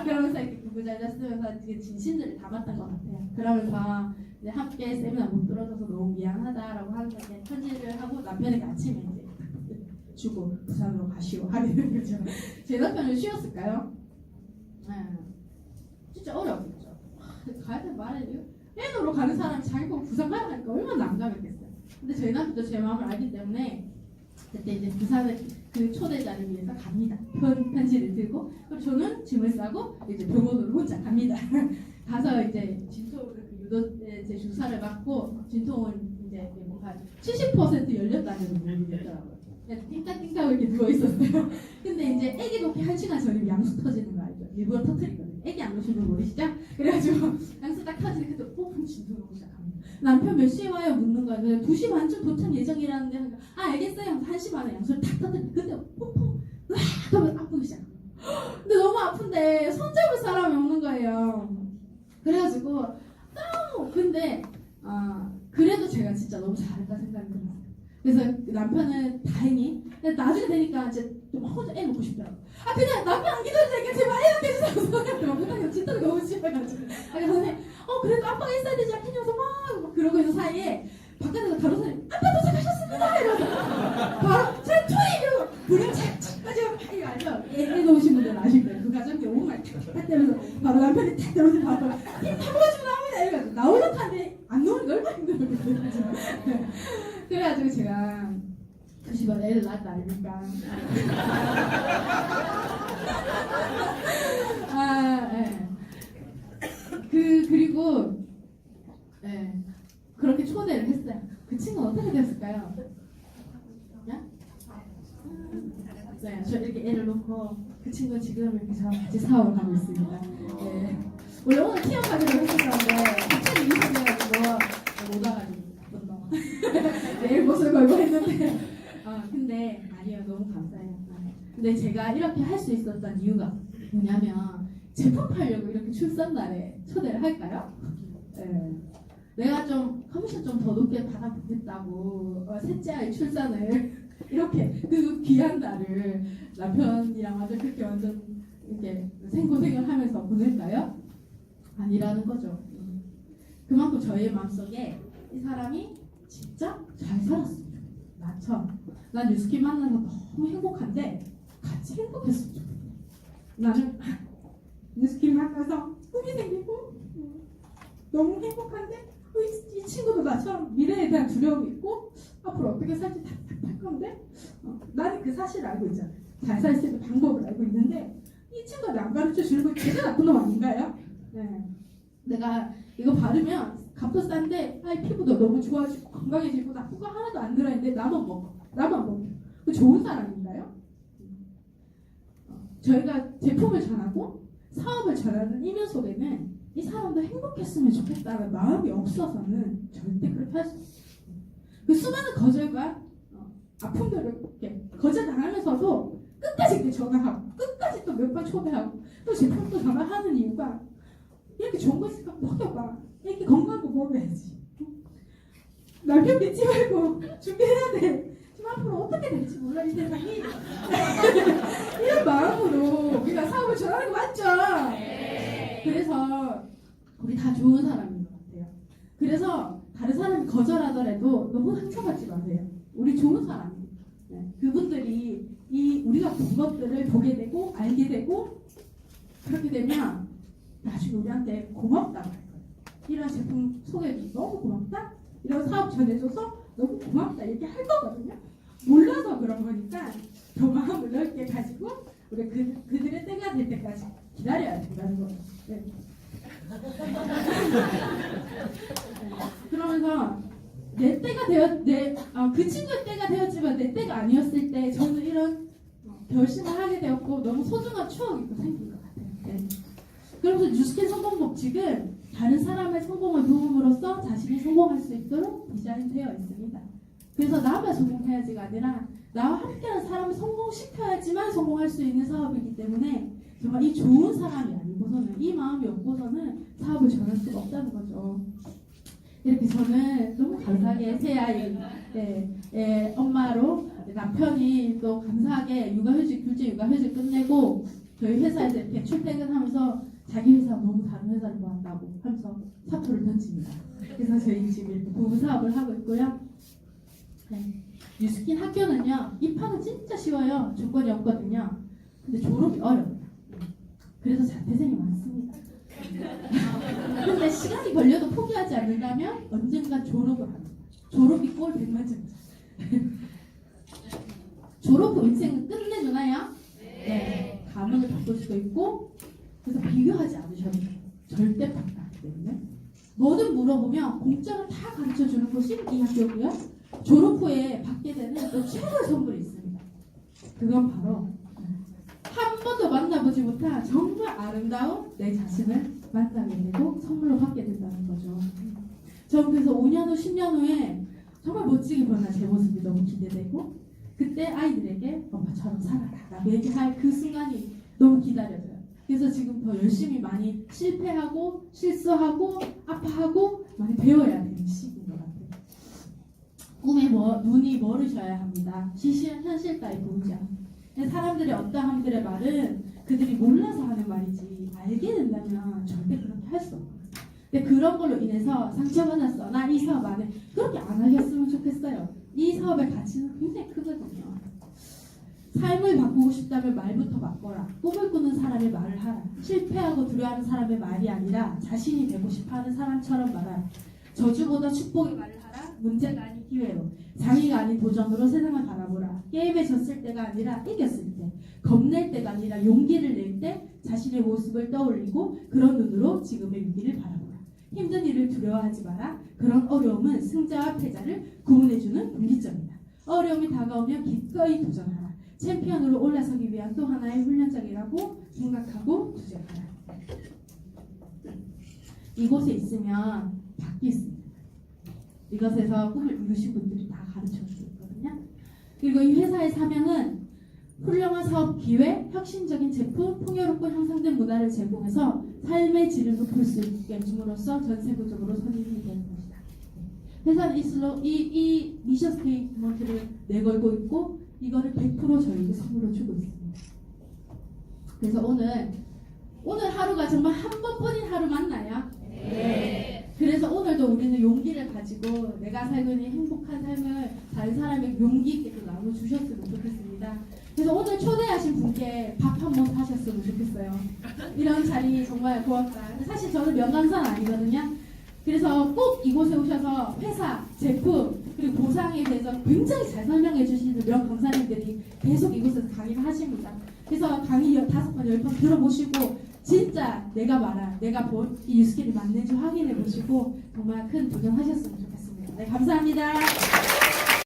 [SPEAKER 1] 그러면서 이렇게 구구절절 쓰면서 진심들을 담았던 것 같아요. 그러면서 이제 함께 세미나 못 들어줘서 너무 미안하다라고 하면서 편지를 하고 남편에게 아침에 이제 주고 부산으로 가시오 하게 된 거죠. 제 남편은 쉬웠을까요? 진짜 어려웠죠. 가야 될 말이에요. 해외로 가는 사람이 자기 보고 부산 가야 하니까 얼마나 난감했겠어요. 근데 저희 남편도 제 마음을 알기 때문에 그때 이제 부산을 그 초대자를 위해서 갑니다. 편지를 들고 그리고 저는 짐을 싸고 이제 병원으로 혼자 갑니다. 가서 이제 진통을 유도제 주사를 맞고 진통은 이제 뭔가 70% 열렸다는 모르겠더라고요. 그냥 띵까띵까 이렇게 누워 있었어요. 근데 이제 아기 놓기 1시간 전이면 양수 터지는 거 알죠? 일부러 터뜨리거든요. 아기 안 놓으신 분 모르시죠? 그래가지고 양수 딱 터지니까 그때 뽀금 진통이 오기 시작합니다. 남편 몇 시에 와요? 묻는 거예요. 2시 반쯤 도착 예정이라는데 알겠어요. 1시 반에 양수를 탁 터뜨리고 근데 퐁퐁 으악 하면 아프기 시작합니다. 근데 너무 아픈데 손잡을 사람이 없는 거예요. 그래서 남편은 다행히 근데 나중에 되니까 이제 좀 혼자 애 놓고 싶더라고. 아 그냥 남편 안 기다리니까 제발 애 놓게 해주세요. 막 진짜 너무 싫어가지고. 아니 선생님 그래도 아빠가 있어야 되지 않겠냐면서 막 그러고 있는 사이에 바깥에서 다른 사람이 아빠 도착하셨습니다 이러면서 바로 제 투입 이러고 불을 착착 가지고 이거 알죠? 애 놓으신 분들은 아실 거예요. 그 가정기 오만 탁탁 때면서 바로 남편이 탁 들어오서 바로 이 타고가지고 나옵니다 이러면서 나오려고 하는데 안 나오는 게 얼마나 힘들어요. 그래가지고 제가 90원 애를 낳았다 아닙니까? 그리고 그렇게 초대를 했어요. 그 친구는 어떻게 됐을까요? 네, 저 이렇게 애를 놓고 그 친구 지금 이렇게 저랑 같이 사업을 하고 있습니다. 네. 원래 오늘 키워가지고 했었는데 갑자기 이사돼가지고 못 와가지고 내일 못을 걸고 했는데 근데 아니요 너무 감사해요. 근데 제가 이렇게 할 수 있었던 이유가 뭐냐면 제품 팔려고 이렇게 출산날에 초대를 할까요? 네. 내가 좀 커미션 좀 더 높게 받아보겠다고 셋째 아이 출산을 이렇게 그 귀한 날을 남편이랑 완전 그렇게 완전 이렇게 생고생을 하면서 보낼까요? 아니라는 거죠. 그만큼 저의 마음속에 이 사람이 진짜 잘 살았으면 좋겠다. 나처럼. 난 유스키 만나서 너무 행복한데 같이 행복했으면 좋겠다. 나는 유스키 만나서 꿈이 생기고 너무 행복한데 이 친구도 나처럼 미래에 대한 두려움이 있고 앞으로 어떻게 살지 답답할 건데 나는 그 사실을 알고 있잖아요. 잘 살 수 있는 방법을 알고 있는데 이 친구가 안 가르쳐 주는 거 진짜 나쁜 놈 아닌가요? 네. 내가 이거 바르면 값도 싼데 피부도 너무 좋아지고 건강해지고 나쁜 거 하나도 안 들어있는데 나만 먹어. 그 좋은 사람인가요? 저희가 제품을 전하고 사업을 전하는 이면 속에는 이 사람도 행복했으면 좋겠다는 마음이 없어서는 절대 그렇게 할 수 없어요. 그 수많은 거절과 아픔들을 이렇게 거절당하면서도 끝까지 이렇게 전화하고 끝까지 또 몇 번 초대하고 또 제품도 전화하는 이유가 이렇게 좋은 거 있으니까 먹여봐. 이렇게 건강한 거 먹어야지. 남편 믿지 말고 준비해야 돼. 지금 앞으로 어떻게 될지 몰라 이 세상이. 이런 마음으로 우리가 사업을 전하는 거 맞죠? 그래서 우리 다 좋은 사람인 것 같아요. 그래서 다른 사람이 거절하더라도 너무 상처받지 마세요. 우리 좋은 사람이에요. 네. 그분들이 우리가 본 것들을 보게 되고 알게 되고 그렇게 되면 나중에 우리한테 고맙다고 할 거예요. 이런 제품 소개해줘서 너무 고맙다. 이런 사업 전해줘서 너무 고맙다 이렇게 할 거거든요. 몰라서 그런 거니까 더 마음을 넓게 가지고 우리 그들의 때가 될 때까지 기다려야 된다는 거예요. 네. 그러면서 내 때가 그 친구의 때가 되었지만 내 때가 아니었을 때 저는 이런 결심을 하게 되었고 너무 소중한 추억이 또 생긴 것 같아요. 네. 그러면서 뉴스킨 성공 법칙은 다른 사람의 성공을 도움으로써 자신이 성공할 수 있도록 디자인되어 있습니다. 그래서 나만 성공해야지가 아니라 나와 함께하는 사람을 성공시켜야지만 성공할 수 있는 사업이기 때문에 정말 이 좋은 사람이 아니고서는 이 마음이 없고서는 사업을 전할 수가 없다는 거죠. 이렇게 저는 너무 감사하게 새 아이 엄마로 남편이 또 감사하게 귤제 육아휴직 끝내고 저희 회사에서 이렇게 출퇴근하면서 자기 회사 너무 다른 회사를 모았다고 하면서 사표를 던집니다. 그래서 저희 지금 이렇게 부부 사업을 하고 있고요. 네. 뉴스킨 학교는요 입학은 진짜 쉬워요. 조건이 없거든요. 근데 졸업이 어려워요. 그래서 자퇴생이 많습니다. 근데 시간이 걸려도 포기하지 않는다면 언젠간 졸업을 합니다. 졸업이 꼴 100만점이죠. 졸업 후 인생은 끝내주나요? 네. 가문을 바꿀 수도 있고 그래서 비교하지 않으셔도 돼요. 절대 반대하기 때문에 뭐든 물어보면 공짜로 다 가르쳐주는 곳이 이 학교고요. 졸업 후에 받게 되는 또 최고의 선물이 있습니다. 그건 바로 한 번도 만나보지 못한 정말 아름다운 내 자신을 만나게 되고 선물로 받게 된다는 거죠. 전 그래서 5년 후, 10년 후에 정말 멋지게 변한 제 모습이 너무 기대되고 그때 아이들에게 엄마처럼 살아라 얘기할 그 순간이 너무 기다려져요. 그래서 지금 더 열심히 많이 실패하고 실수하고 아파하고 많이 배워야 되는 시기인 것 같아요. 꿈에 눈이 멀으셔야 합니다. 시시한 현실 따위 보이지 않아요. 근데 사람들의 어떠함들의 말은 그들이 몰라서 하는 말이지 알게 된다면 절대 그렇게 할 수 없어요. 근데 그런 걸로 인해서 상처받았어. 나 이 사업 안 해. 그렇게 안 하셨으면 좋겠어요. 이 사업의 가치는 굉장히 크거든요. 삶을 바꾸고 싶다면 말부터 바꿔라. 꿈을 꾸는 사람의 말을 하라. 실패하고 두려워하는 사람의 말이 아니라 자신이 되고 싶어하는 사람처럼 말하라. 저주보다 축복의 말을 하라. 문제가 아닌 기회로. 장애가 아닌 도전으로 세상을 바라보라. 게임에 졌을 때가 아니라 이겼을 때. 겁낼 때가 아니라 용기를 낼 때 자신의 모습을 떠올리고 그런 눈으로 지금의 위기를 바라보라. 힘든 일을 두려워하지 마라. 그런 어려움은 승자와 패자를 구분해주는 분기점이다. 어려움이 다가오면 기꺼이 도전하라. 챔피언으로 올라서기 위한 또 하나의 훈련장이라고 생각하고 도전하라. 이곳에 있으면 밖에 있습니다. 이것에서 꿈을 이루신 분들이 다 가르쳐주고 있거든요. 그리고 이 회사의 사명은 훌륭한 사업 기회, 혁신적인 제품, 풍요롭고 향상된 문화를 제공해서 삶의 질을 높일 수 있게 해줌으로써 전 세계적으로 선임이 되는 것이다. 회사는 이 미션 스테이트먼트를 내걸고 있고 이거를 100% 저희에게 선물로 주고 있습니다. 그래서 오늘 하루가 정말 한 번뿐인 하루 맞나요? 네. 그래서 오늘도 우리는 용기를 가지고 내가 살고 있는 행복한 삶을 다른 사람에게 용기 있게 또 나눠주셨으면 좋겠습니다. 그래서 오늘 초대하신 분께 밥 한 번 사셨으면 좋겠어요. 이런 자리 정말 고맙다. 사실 저는 명강사는 아니거든요. 그래서 꼭 이곳에 오셔서 회사, 제품, 그리고 보상에 대해서 굉장히 잘 설명해 주시는 명강사님들이 계속 이곳에서 강의를 하십니다. 그래서 강의 5번, 10번 들어보시고 진짜 내가 말한, 내가 본 이 뉴스킬이 맞는지 확인해 보시고 정말 큰 도전하셨으면 좋겠습니다. 네, 감사합니다.